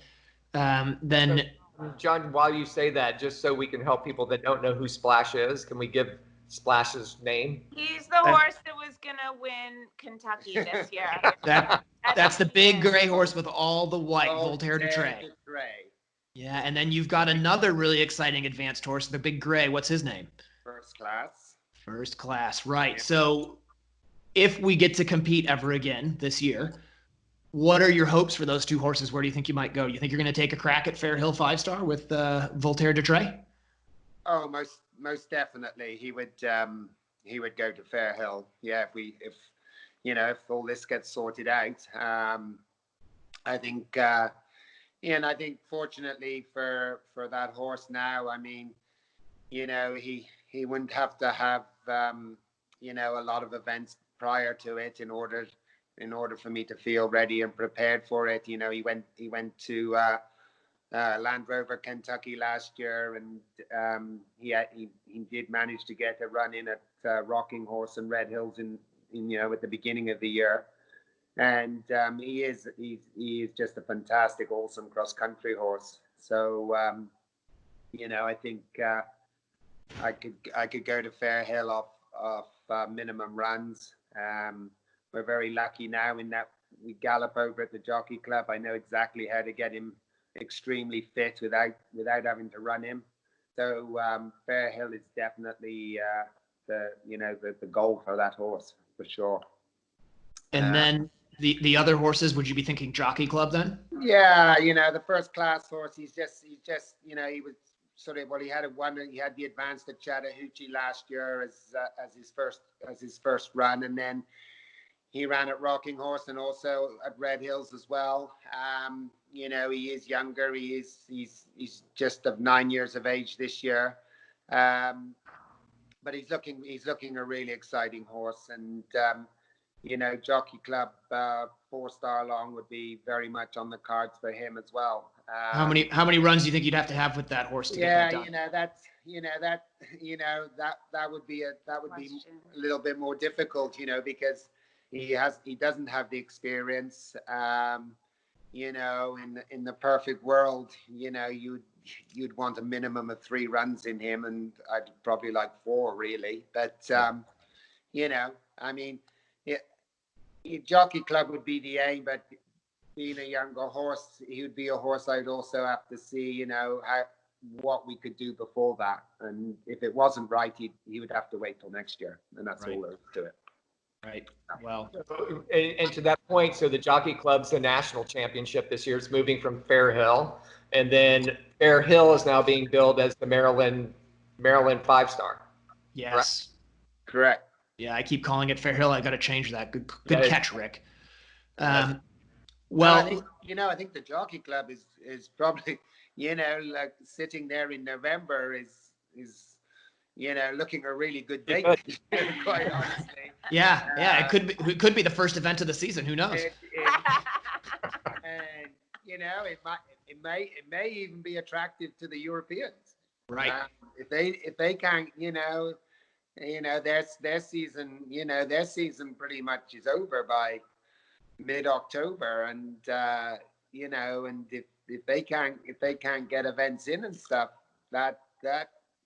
then John, while you say that, just so we can help people that don't know who Splash is, can we give Splash's name. He's the horse that was gonna win Kentucky this year. That's the big gray horse with all the white, Voltaire de Trait. Trait. Yeah, and then you've got another really exciting advanced horse, the big gray. What's his name? First Class. First Class, right. So if we get to compete ever again this year, what are your hopes for those two horses? Where do you think you might go? You think you're going to take a crack at Fair Hill 5-star with Voltaire de Trait? Oh, most definitely. He would go to Fair Hill. Yeah, if all this gets sorted out. I think and I think fortunately for that horse now, I mean, he wouldn't have to have a lot of events prior to it in order for me to feel ready and prepared for it. He went to Land Rover Kentucky last year, and he did manage to get a run in at Rocking Horse and Red Hills in at the beginning of the year. And he is just a fantastic, awesome cross country horse. So I think I could go to Fair Hill off minimum runs. We're very lucky now in that we gallop over at the Jockey Club. I know exactly how to get him extremely fit without having to run him. So Fair Hill is definitely the goal for that horse for sure. And then the other horses, would you be thinking Jockey Club then? Yeah, the First Class horse. He was sort of he had the advanced at Chattahoochee last year as his first run, and then he ran at Rocking Horse and also at Red Hills as well. He is younger. He's just of 9 years of age this year, but he's looking a really exciting horse. And Jockey Club 4-star long would be very much on the cards for him as well. How many runs do you think you'd have to have with that horse to get that done? That would be a little bit more difficult, because he doesn't have the experience. In the perfect world, you'd want a minimum of 3 runs in him, and I'd probably like 4 really. But Jockey Club would be the aim, but being a younger horse, he would be a horse I'd also have to see, what we could do before that. And if it wasn't right, he would have to wait till next year, and that's all there is to it. Right. Well, And to that point, so the Jockey Club's the national championship this year. It's moving from Fair Hill, and then Fair Hill is now being billed as the Maryland 5-star. yes. Correct. Yeah, I keep calling it Fair Hill. I got to change that. Good catch, Rick. I think the Jockey Club is probably, like sitting there in November is looking a really good date, quite honestly. Yeah, it could be the first event of the season. Who knows? And it may even be attractive to the Europeans. Right. If they can't, their season pretty much is over by mid-October, and and if they can't get events in and stuff, that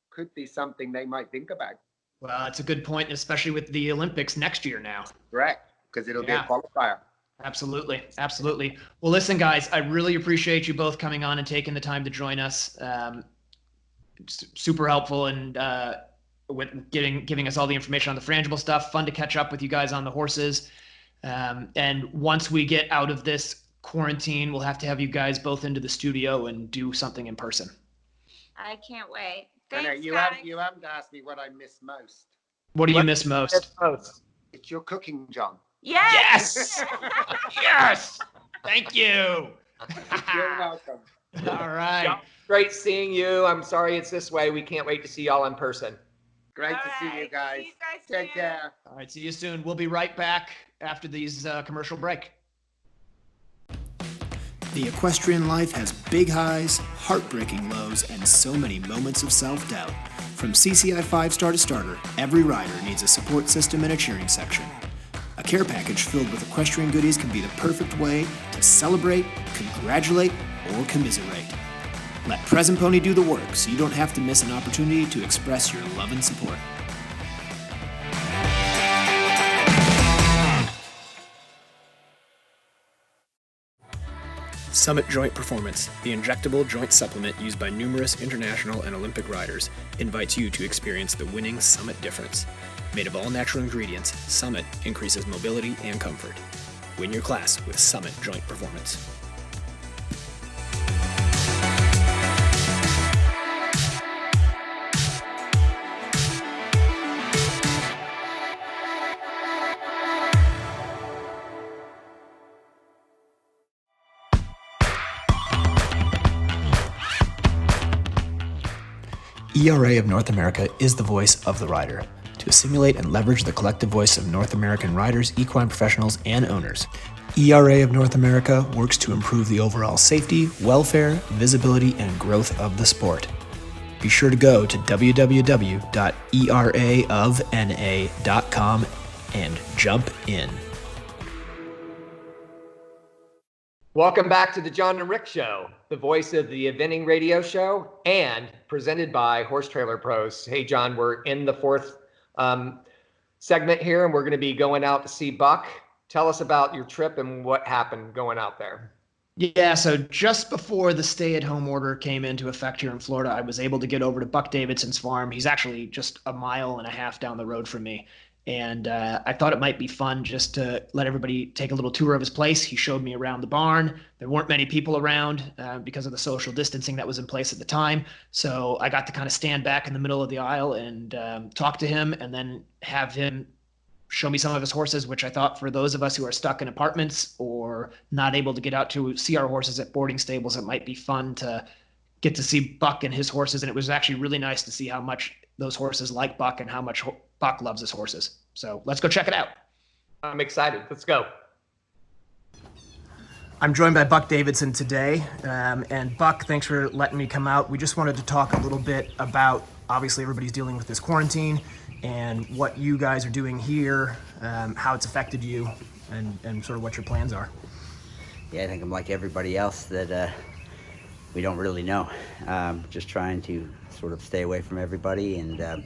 could be something they might think about. Well, that's a good point, especially with the Olympics next year now. Correct, because it'll be a qualifier. Absolutely. Well, listen, guys, I really appreciate you both coming on and taking the time to join us. It's super helpful, and with giving us all the information on the frangible stuff. Fun to catch up with you guys on the horses. And once we get out of this quarantine, we'll have to have you guys both into the studio and do something in person. I can't wait. I know, Thanks, you guys. haven't asked me what I miss most. What do you miss most? It's your cooking, John. Yes. Yes. Thank you. You're welcome. All right. Great seeing you. I'm sorry it's this way. We can't wait to see y'all in person. Great All to see you right. guys. See you guys Take soon. care. All right. See you soon. We'll be right back after these commercial break. The equestrian life has big highs, heartbreaking lows, and so many moments of self-doubt. From CCI 5-star to starter, every rider needs a support system and a cheering section. A care package filled with equestrian goodies can be the perfect way to celebrate, congratulate, or commiserate. Let Present Pony do the work so you don't have to miss an opportunity to express your love and support. Summit Joint Performance, the injectable joint supplement used by numerous international and Olympic riders, invites you to experience the winning Summit difference. Made of all natural ingredients, Summit increases mobility and comfort. Win your class with Summit Joint Performance. ERA of North America is the voice of the rider, to assimilate and leverage the collective voice of North American riders, equine professionals, and owners. ERA of North America works to improve the overall safety, welfare, visibility, and growth of the sport. Be sure to go to www.eraofna.com and jump in. Welcome back to the Jon and Rick Show, the voice of the eventing radio show and presented by Horse Trailer Pros. Hey, John, we're in the fourth segment here, and we're going to be going out to see Buck. Tell us about your trip and what happened going out there. Yeah, so just before the stay-at-home order came into effect here in Florida, I was able to get over to Buck Davidson's farm. He's actually just a mile and a half down the road from me. And I thought it might be fun just to let everybody take a little tour of his place. He showed me around the barn. There weren't many people around because of the social distancing that was in place at the time. So I got to kind of stand back in the middle of the aisle and talk to him, and then have him show me some of his horses, which I thought for those of us who are stuck in apartments or not able to get out to see our horses at boarding stables, it might be fun to get to see Buck and his horses. And it was actually really nice to see how much those horses like Buck and how much Buck loves his horses. So let's go check it out. I'm excited. Let's go. I'm joined by Buck Davidson today. And Buck, thanks for letting me come out. We just wanted to talk a little bit about, obviously everybody's dealing with this quarantine and what you guys are doing here, how it's affected you, and sort of what your plans are. Yeah, I think I'm like everybody else that we don't really know. Just trying to sort of stay away from everybody and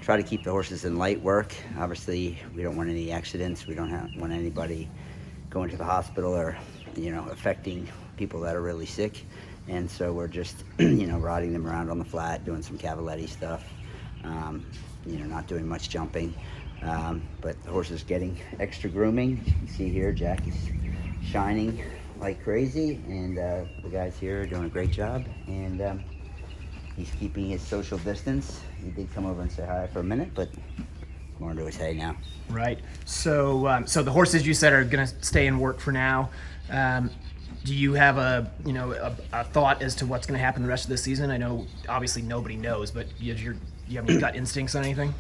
try to keep the horses in light work. Obviously, we don't want any accidents. We don't want anybody going to the hospital or, affecting people that are really sick. And so we're just, riding them around on the flat, doing some cavaletti stuff, not doing much jumping. But the horse is getting extra grooming. You can see here, Jack is shining like crazy, and the guys here are doing a great job. And he's keeping his social distance. He did come over and say hi for a minute, but more to his hay now. Right. So, so the horses you said are going to stay in work for now. Do you have a thought as to what's going to happen the rest of the season? I know obviously nobody knows, but you have any gut instincts on anything?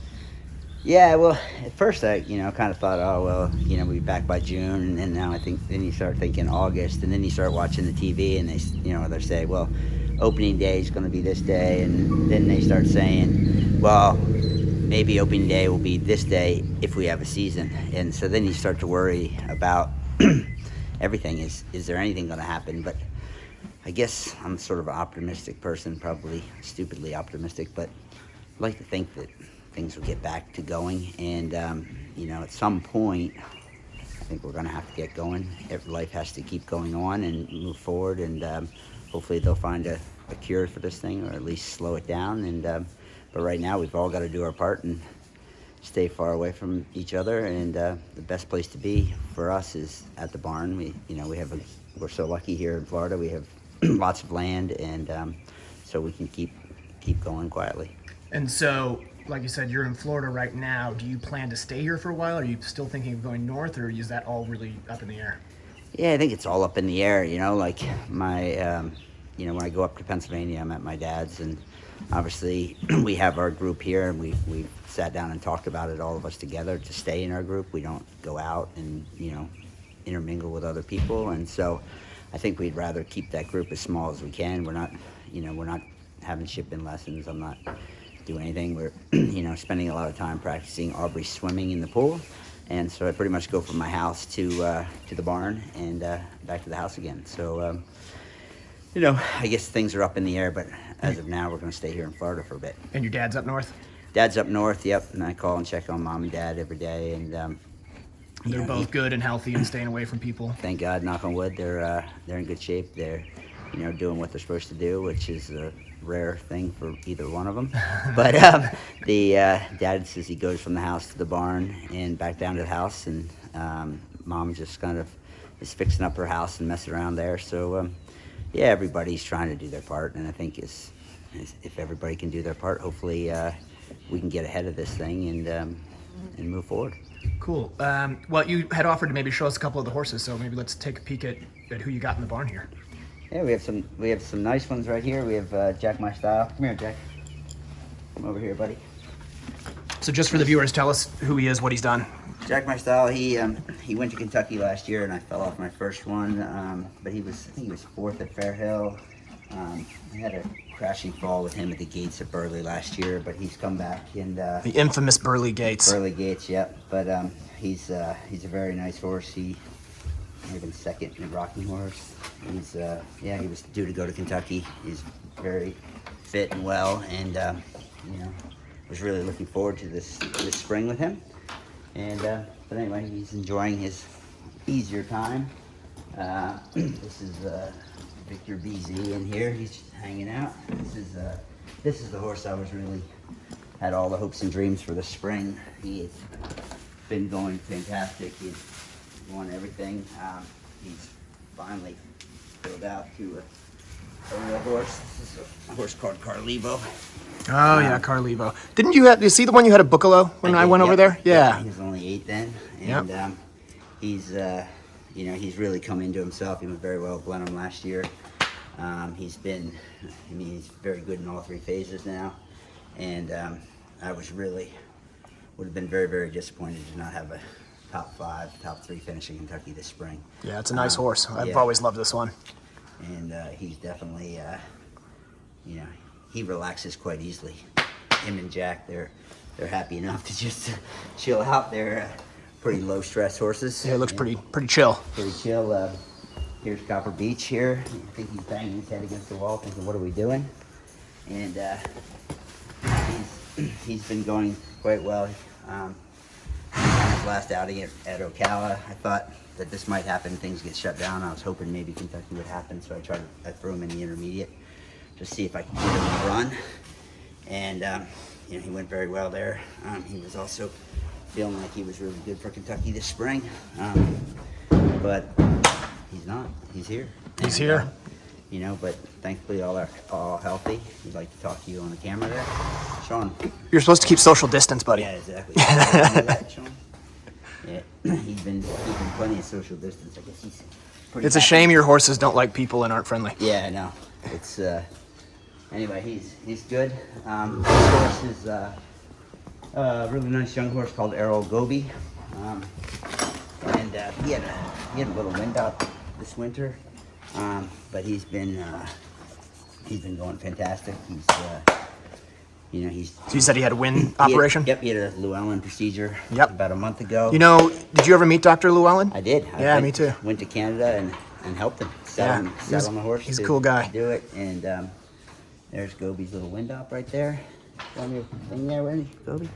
Yeah, well, at first I, kind of thought, oh, well, we'll be back by June, and then now I think, then you start thinking August, and then you start watching the TV, and they say, well, opening day is going to be this day, and then they start saying, well, maybe opening day will be this day if we have a season. And so then you start to worry about everything. Is there anything going to happen? But I guess I'm sort of an optimistic person, probably stupidly optimistic, but I'd like to think that things will get back to going. And, at some point, I think we're going to have to get going. Life has to keep going on and move forward, and hopefully they'll find a cure for this thing, or at least slow it down. And but right now we've all got to do our part and stay far away from each other. And the best place to be for us is at the barn. We're so lucky here in Florida. We have lots of land, and so we can keep going quietly. And so, like you said, you're in Florida right now. Do you plan to stay here for a while? Are you still thinking of going north, or is that all really up in the air? Yeah, I think it's all up in the air. Like my, when I go up to Pennsylvania, I'm at my dad's, and obviously we have our group here, and we sat down and talked about it, all of us together, to stay in our group. We don't go out and intermingle with other people, and so I think we'd rather keep that group as small as we can. We're not having shipping lessons. I'm not doing anything. We're spending a lot of time practicing Aubrey swimming in the pool, and so I pretty much go from my house to the barn and back to the house again. So I guess things are up in the air, but as of now we're going to stay here in Florida for a bit. And your dad's up north? Dad's up north, yep, and I call and check on mom and dad every day, and They're both good and healthy and staying away from people. Thank God, knock on wood, they're in good shape. They're, doing what they're supposed to do, which is a rare thing for either one of them. But the dad says he goes from the house to the barn and back down to the house, and mom just kind of is fixing up her house and messing around there. So yeah, everybody's trying to do their part, and I think if everybody can do their part, hopefully we can get ahead of this thing and move forward. Cool. Well, you had offered to maybe show us a couple of the horses, so maybe let's take a peek at who you got in the barn here. Yeah, we have some nice ones right here. We have Jack My Style. Come here, Jack. Come over here, buddy. So just for the viewers, tell us who he is, what he's done. Jack My Style. He went to Kentucky last year, and I fell off my first one. But I think he was fourth at Fair Hill. I had a crashing fall with him at the gates at Burley last year, but he's come back and The infamous Burley Gates. Burley Gates, yep. But he's a very nice horse. He might have been second in a rocking horse. He was due to go to Kentucky. He's very fit and well, and was really looking forward to this spring with him. And but anyway, he's enjoying his easier time. This is Victor BZ in here. He's just hanging out. This is the horse I was really had all the hopes and dreams for this spring. He has been going fantastic. He's won everything. He's finally filled out to a real horse. This is a horse called Carlevo. Oh yeah, Carlevo. Didn't you see the one you had at Buccalo when I went over there? Yeah. He was only 8 then, and he's he's really come into himself. He went very well at Blenheim last year. He's very good in all 3 phases now, and I would have been very, very disappointed to not have a top 5, top 3 finish in Kentucky this spring. Yeah, it's a nice horse. I've always loved this one. And he's definitely, he relaxes quite easily. Him and Jack, they're happy enough to just chill out. They're pretty low stress horses. Yeah, it looks pretty chill. Pretty chill. Here's Copper Beach here. I think he's banging his head against the wall thinking, what are we doing? And he's been going quite well. On his last outing at Ocala, I thought that this might happen. Things get shut down. I was hoping maybe Kentucky would happen, so I threw him in the intermediate to see if I could get him to run. And he went very well there. He was also feeling like he was really good for Kentucky this spring, but he's not. He's here. He's here. But thankfully all healthy. We'd like to talk to you on the camera there, Sean. You're supposed to keep social distance, buddy. Yeah, exactly. That, Sean? Yeah, he's been keeping plenty of social distance. I guess he's pretty. It's a shame your horses don't like people and aren't friendly. Yeah, I know. It's anyway. He's good. This horse is a really nice young horse called Errol Gobi, and he had a little wind out this winter, but he's been going fantastic. So you said he had a wind operation? Yep, he had a Llewellyn procedure about a month ago. Did you ever meet Dr. Llewellyn? I did. Yeah, me too. Went to Canada and helped him. Sat on the horse. He's a cool guy. Do it, and there's Gobi's little wind op right there. On your thing there, ready, Gobi?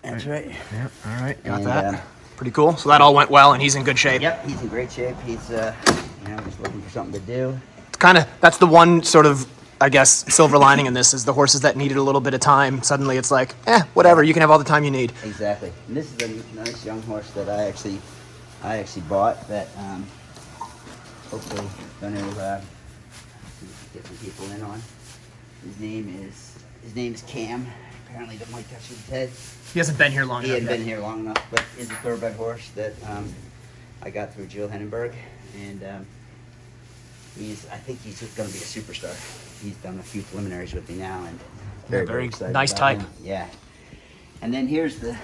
That's right. Yep. All right. Got that. Pretty cool. So that all went well, and he's in good shape. Yep, he's in great shape. He's just looking for something to do. It's that's the one sort of, I guess, silver lining in this is the horses that needed a little bit of time. Suddenly it's like, whatever. You can have all the time you need. Exactly. And this is a nice young horse that I actually bought that hopefully going to get some people in on. His name is Cam. Apparently that might touch his head. He hasn't been here long enough. He hasn't been here long enough, but is a thoroughbred horse that I got through Jill Hennenberg, and I think he's just going to be a superstar. He's done a few preliminaries with me now, and very excited. Nice about type. him. Yeah. And then here's the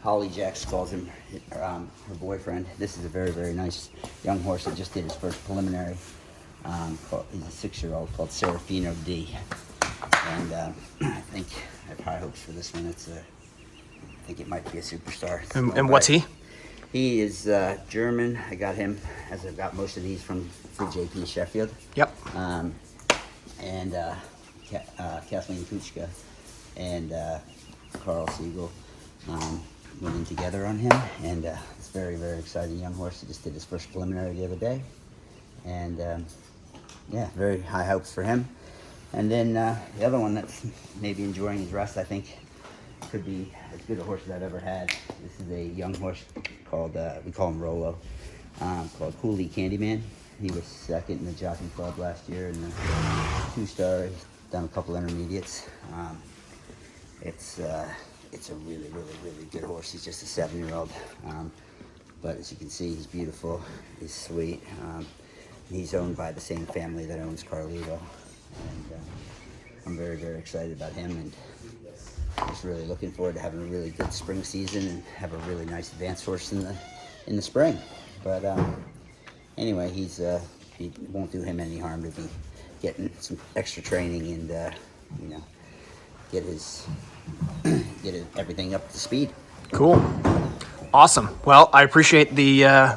Holly Jacks calls him her boyfriend. This is a very, very nice young horse that just did his first preliminary. He's a 6-year-old called Serafino D. And I think I have high hopes for this one. I think it might be a superstar. And what's he? He is German. I got him, as I've got most of these from JP Sheffield. Yep. And Kathleen Kuchka and Carl Siegel. went in together on him, and it's very, very exciting young horse. He just did his first preliminary the other day, and yeah, very high hopes for him. And then the other one that's maybe enjoying his rest, I think, could be as good a horse as I've ever had. This is a young horse called, we call him Rolo, called Cooley Candyman. He was second in the Jockey Club last year in the 2-star. He's done a couple intermediates. It's a really, really, really good horse. He's just a 7-year-old. But as you can see, he's beautiful. He's sweet. He's owned by the same family that owns Carlito. And I'm very, very excited about him. And just really looking forward to having a really good spring season and have a really nice advanced horse in the spring. But anyway, he won't do him any harm to be getting some extra training and get everything up to speed. Cool. Awesome. Well, I appreciate the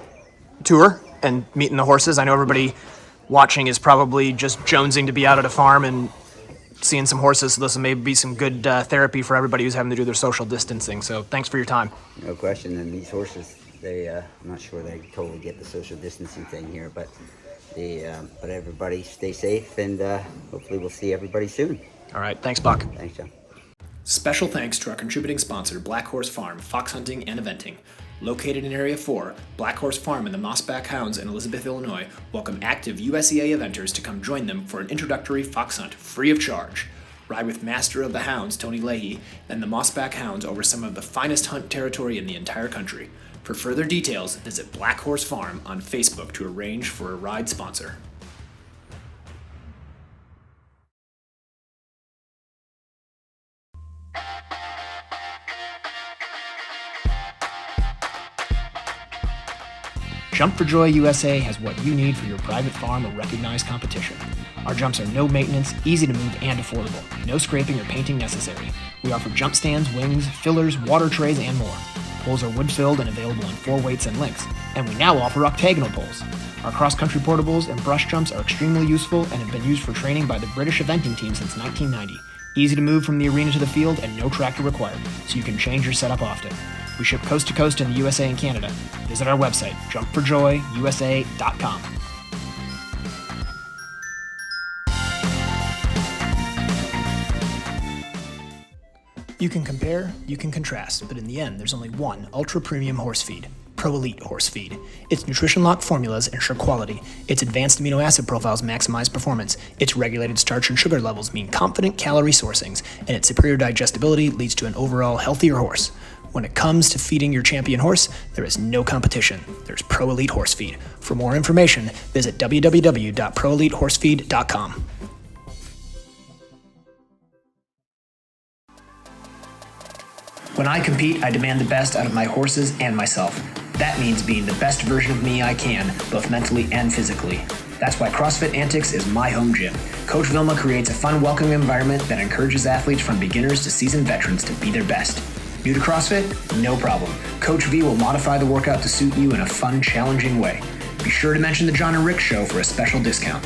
tour and meeting the horses. I know everybody watching is probably just jonesing to be out at a farm and seeing some horses, so this may be some good therapy for everybody who's having to do their social distancing. So thanks for your time. No question. And these horses, I'm not sure they totally get the social distancing thing here, but but everybody stay safe, and hopefully we'll see everybody soon. All right. Thanks, Buck. Thanks, John. Special thanks to our contributing sponsor, Black Horse Farm, Fox Hunting and Eventing. Located in Area 4, Black Horse Farm and the Mossback Hounds in Elizabeth, Illinois, welcome active USEA eventers to come join them for an introductory fox hunt free of charge. Ride with Master of the Hounds, Tony Leahy, and the Mossback Hounds over some of the finest hunt territory in the entire country. For further details, visit Black Horse Farm on Facebook to arrange for a ride sponsor. Jump for Joy USA has what you need for your private farm or recognized competition. Our jumps are no maintenance, easy to move, and affordable. No scraping or painting necessary. We offer jump stands, wings, fillers, water trays, and more. Poles are wood-filled and available in 4 weights and lengths. And we now offer octagonal poles. Our cross-country portables and brush jumps are extremely useful and have been used for training by the British eventing team since 1990. Easy to move from the arena to the field and no tractor required, so you can change your setup often. We ship coast to coast in the USA and Canada. Visit our website, jumpforjoyusa.com. You can compare, you can contrast, but in the end, there's only one ultra-premium horse feed, Pro Elite Horse Feed. Its nutrition-locked formulas ensure quality, its advanced amino acid profiles maximize performance, its regulated starch and sugar levels mean confident calorie sourcings, and its superior digestibility leads to an overall healthier horse. When it comes to feeding your champion horse, there is no competition. There's Pro Elite Horse Feed. For more information, visit www.proelitehorsefeed.com. When I compete, I demand the best out of my horses and myself. That means being the best version of me I can, both mentally and physically. That's why CrossFit Antics is my home gym. Coach Vilma creates a fun, welcoming environment that encourages athletes from beginners to seasoned veterans to be their best. New to CrossFit? No problem. Coach V will modify the workout to suit you in a fun, challenging way. Be sure to mention the Jon and Rick Show for a special discount.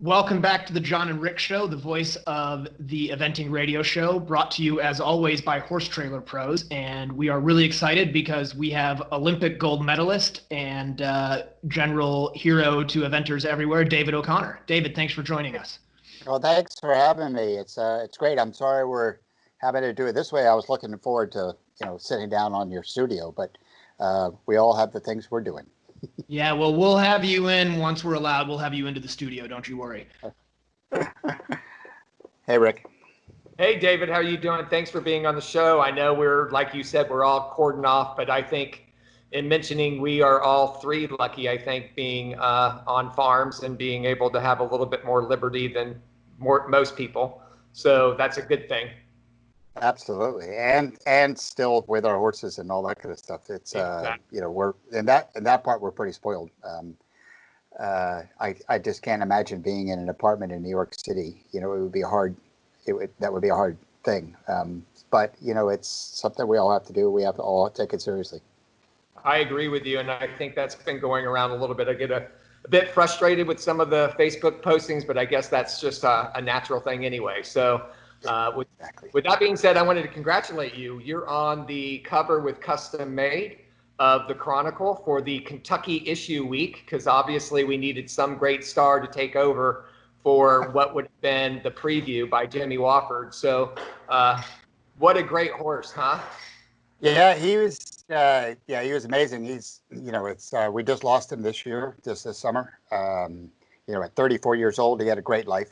Welcome back to the Jon and Rick Show, the voice of the eventing radio show, brought to you as always by Horse Trailer Pros. And we are really excited because we have Olympic gold medalist and general hero to eventers everywhere, David O'Connor. David, thanks for joining us. Well, thanks for having me. It's great. I'm sorry we're having to do it this way. I was looking forward to sitting down on your studio, but we all have the things we're doing. Yeah, well, we'll have you in once we're allowed. We'll have you into the studio. Don't you worry. Hey, Rick. Hey, David, how are you doing? Thanks for being on the show. I know we're, like you said, we're all cordoned off, but I think in mentioning we are all three lucky, I think, being on farms and being able to have a little bit more liberty than most people. So that's a good thing. Absolutely. And still with our horses and all that kind of stuff. It's, exactly. We're in that part, we're pretty spoiled. I just can't imagine being in an apartment in New York City. It would be that would be a hard thing. But it's something we all have to do. We have to all take it seriously. I agree with you. And I think that's been going around a little bit. I get a a bit frustrated with some of the Facebook postings, but I guess that's just a natural thing anyway. So with that being said, I wanted to congratulate you. You're on the cover with Custom Made of the Chronicle for the Kentucky issue week, because obviously we needed some great star to take over for what would have been the preview by Jimmy Wofford. So what a great horse, huh? Yeah, he was. He was amazing. He's, it's we just lost him this summer. At 34 years old, he had a great life.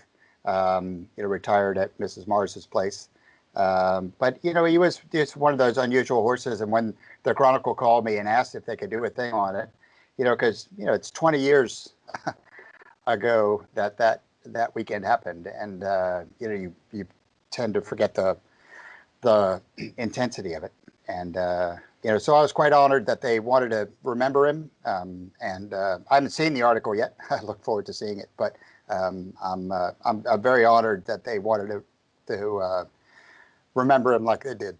Retired at Mrs. Mars's place. But he was just one of those unusual horses. And when the Chronicle called me and asked if they could do a thing on it, because it's 20 years ago that weekend happened, and you tend to forget the intensity of it. And so I was quite honored that they wanted to remember him. And I haven't seen the article yet. I look forward to seeing it, but I'm very honored that they wanted to remember him like they did.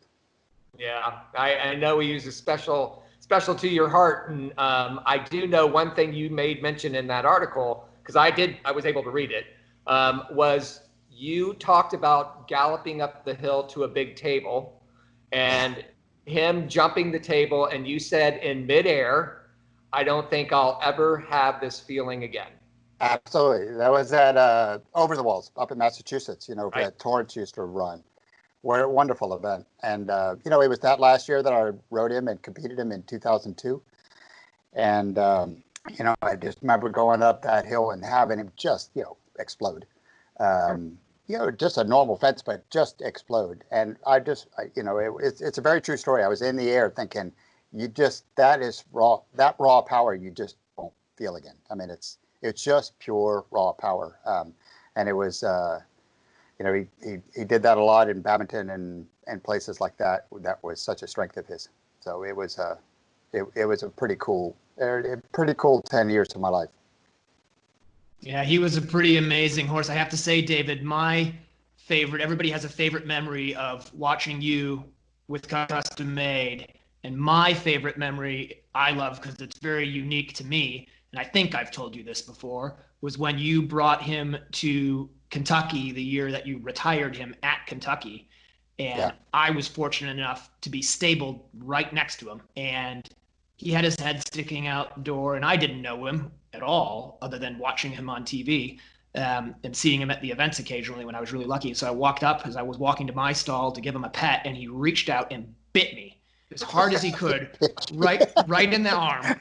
Yeah, I know he was a special to your heart, and I do know one thing you made mention in that article, because I was able to read it, was you talked about galloping up the hill to a big table, and him jumping the table, and you said in midair, "I don't think I'll ever have this feeling again." Absolutely. That was at Over the Walls up in Massachusetts, Right. that Torrance used to run. What a wonderful event. And, it was that last year that I rode him and competed him in 2002. And, I just remember going up that hill and having him just, explode. Just a normal fence, but just explode. And it's a very true story. I was in the air thinking, that is raw, that raw power you just won't feel again. I mean, it's just pure raw power. And it was, he did that a lot in badminton and places like that. That was such a strength of his. So it was a pretty cool 10 years of my life. Yeah, he was a pretty amazing horse. I have to say, David, my favorite, everybody has a favorite memory of watching you with Custom Made. And my favorite memory I love, because it's very unique to me, and I think I've told you this before, was when you brought him to Kentucky the year that you retired him at Kentucky. And Yeah. I was fortunate enough to be stabled right next to him. And he had his head sticking out the door, and I didn't know him at all other than watching him on TV and seeing him at the events occasionally when I was really lucky. So I walked up as I was walking to my stall to give him a pet, and he reached out and bit me as hard as he could, right in the arm.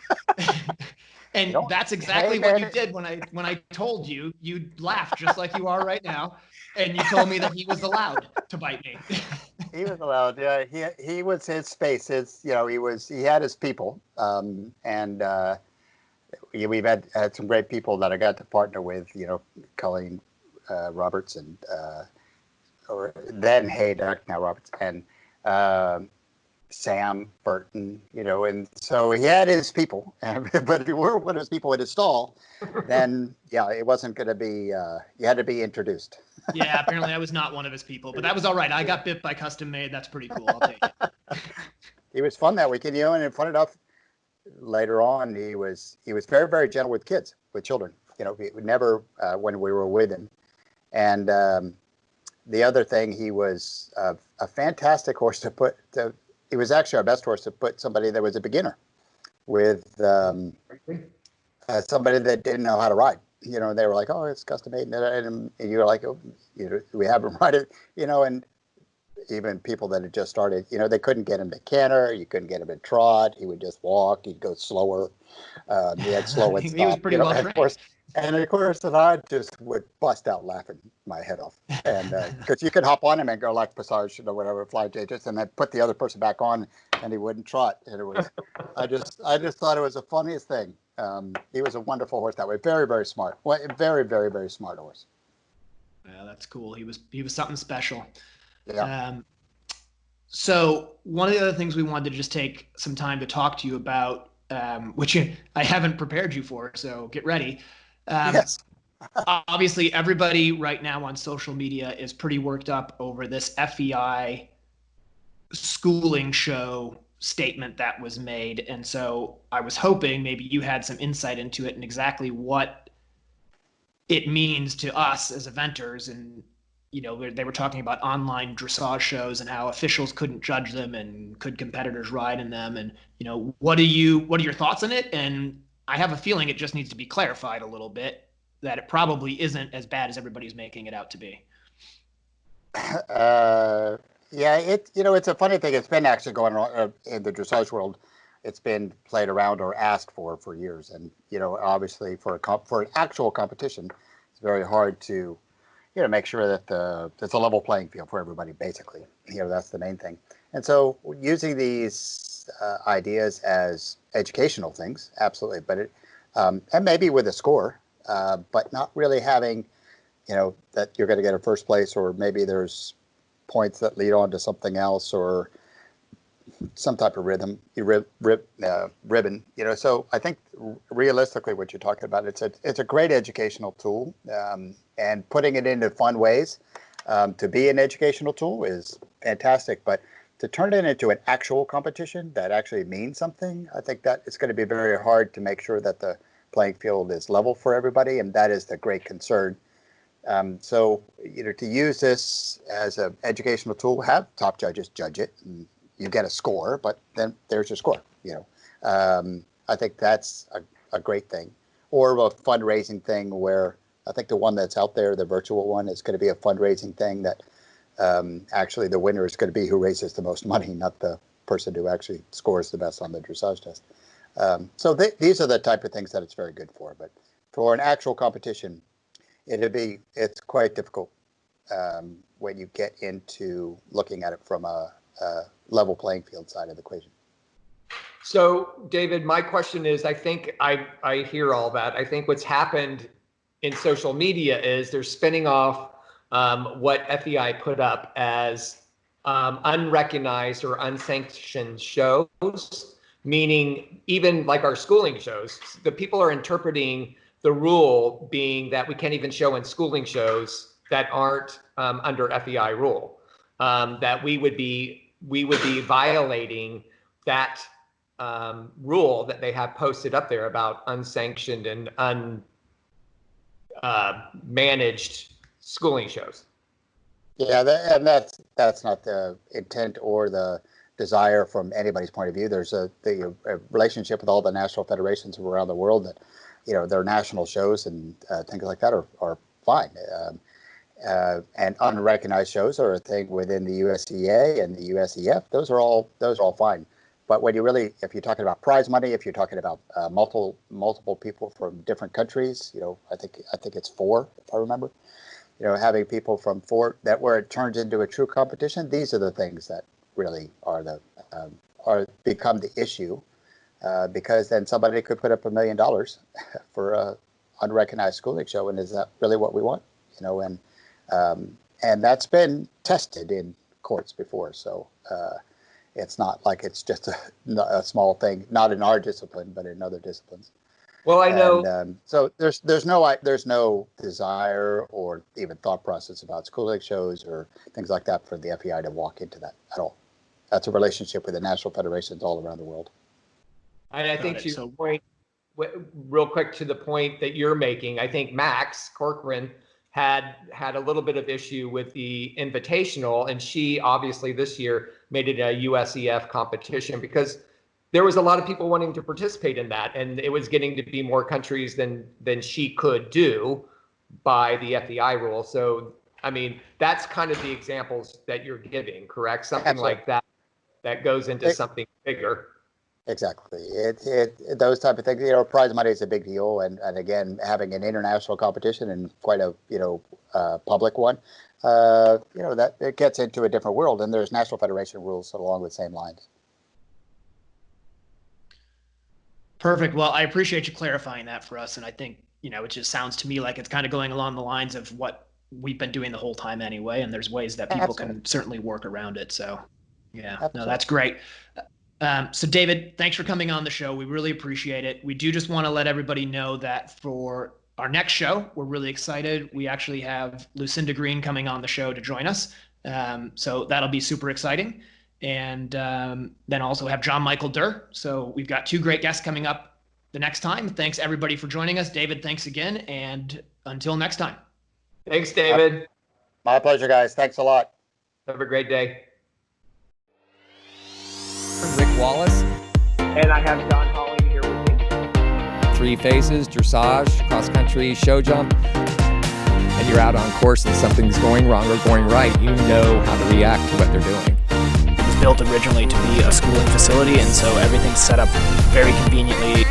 And that's exactly what you did when I told you. You laughed just like you are right now, and you told me that he was allowed to bite me. He was allowed. Yeah, he was his space. He had his people, and we've had some great people that I got to partner with. Colleen Roberts and or then Hayduck, now Roberts, and Sam Burton, and so he had his people, but if you were one of his people at his stall, then it wasn't going to be, you had to be introduced. Yeah, apparently I was not one of his people, but that was all right. I got bit by Custom Made. That's pretty cool. I'll take it. He was fun that weekend, and fun enough, later on, he was very, very gentle with children, he would never, when we were with him. And the other thing, he was a fantastic horse he was actually our best horse to put somebody that was a beginner with somebody that didn't know how to ride. They were like, "Oh, it's custom made," and you were like, "Oh, we have him ride it," and even people that had just started, they couldn't get him to canter, you couldn't get him to trot. He would just walk. He'd go slower. He had slow and stop. He was pretty well trained. And of course, I just would bust out laughing my head off. And because you could hop on him and go like Passage or whatever, fly J's, and then put the other person back on, and he wouldn't trot. And it was, I just thought it was the funniest thing. He was a wonderful horse that way. Very, very smart. Very, very, very smart horse. Yeah, that's cool. He was something special. Yeah. So one of the other things we wanted to just take some time to talk to you about, which I haven't prepared you for, so get ready. Yes. Obviously, everybody right now on social media is pretty worked up over this FEI schooling show statement that was made. And so I was hoping maybe you had some insight into it and exactly what it means to us as eventers. And, you know, they were talking about online dressage shows and how officials couldn't judge them and could competitors ride in them. And, you know, what are your thoughts on it? And I have a feeling it just needs to be clarified a little bit, that it probably isn't as bad as everybody's making it out to be. Yeah, it's a funny thing. It's been actually going on in the dressage world. It's been played around or asked for years, and obviously for an actual competition, it's very hard to make sure that it's a level playing field for everybody. Basically, that's the main thing. And so using these ideas as educational things, absolutely, but and maybe with a score, but not really having that you're going to get a first place, or maybe there's points that lead on to something else, or some type of ribbon. So I think realistically, what you're talking about, it's a great educational tool, and putting it into fun ways to be an educational tool is fantastic. But to turn it into an actual competition that actually means something, I think that it's going to be very hard to make sure that the playing field is level for everybody, and that is the great concern. So, to use this as an educational tool, have top judges judge it, and you get a score, but then there's your score. I think that's a great thing. Or a fundraising thing where I think the one that's out there, the virtual one, is going to be a fundraising thing that actually the winner is going to be who raises the most money, not the person who actually scores the best on the dressage test. So these are the type of things that it's very good for. But for an actual competition, it's quite difficult when you get into looking at it from a level playing field side of the equation. So, David, my question is, I think I hear all that. I think what's happened in social media is they're spinning off what FEI put up as unrecognized or unsanctioned shows, meaning even like our schooling shows, the people are interpreting the rule being that we can't even show in schooling shows that aren't under FEI rule, that we would be violating that rule that they have posted up there about unsanctioned and unmanaged schooling shows. Yeah, and that's not the intent or the desire from anybody's point of view. There's a relationship with all the national federations around the world that their national shows and things like that are fine. And unrecognized shows are a thing within the USEA and the USEF. Those are all fine. But when if you're talking about prize money, if you're talking about multiple people from different countries, I think it's 4, if I remember. Having people from 4, that where it turns into a true competition, these are the things that really are become the issue, because then somebody could put up $1 million for a unrecognized schooling show, and is that really what we want? And that's been tested in courts before, so it's not like it's just a small thing, not in our discipline, but in other disciplines. Well, I know. And, so there's no desire or even thought process about schooling shows or things like that for the FEI to walk into that at all. That's a relationship with the national federations all around the world. And I think to your point, real quick to the point that you're making, I think Max Corcoran had a little bit of issue with the invitational, and she obviously this year made it a USEF competition because there was a lot of people wanting to participate in that, and it was getting to be more countries than she could do by the FEI rule. So, I mean, that's kind of the examples that you're giving, correct? Something Absolutely. like that goes into something bigger. Exactly. Those type of things. Prize money is a big deal, and again, having an international competition and quite a public one, that it gets into a different world, and there's national federation rules along the same lines. Perfect. Well, I appreciate you clarifying that for us. And I think, it just sounds to me like it's kind of going along the lines of what we've been doing the whole time anyway. And there's ways that people can certainly work around it. So, yeah, Absolutely. No, that's great. So, David, thanks for coming on the show. We really appreciate it. We do just want to let everybody know that for our next show, we're really excited. We actually have Lucinda Green coming on the show to join us. So that'll be super exciting. and then also have John Michael Durr. So we've got two great guests coming up the next time. Thanks everybody for joining us. David, thanks again, and until next time. Thanks, David. My pleasure, guys. Thanks a lot. Have a great day. Rick Wallace, And I have Don Holly here with me. 3 phases, dressage, cross country, show jump, and you're out on course and something's going wrong or going right, you know how to react to what they're doing. It was built originally to be a schooling facility, and so everything's set up very conveniently.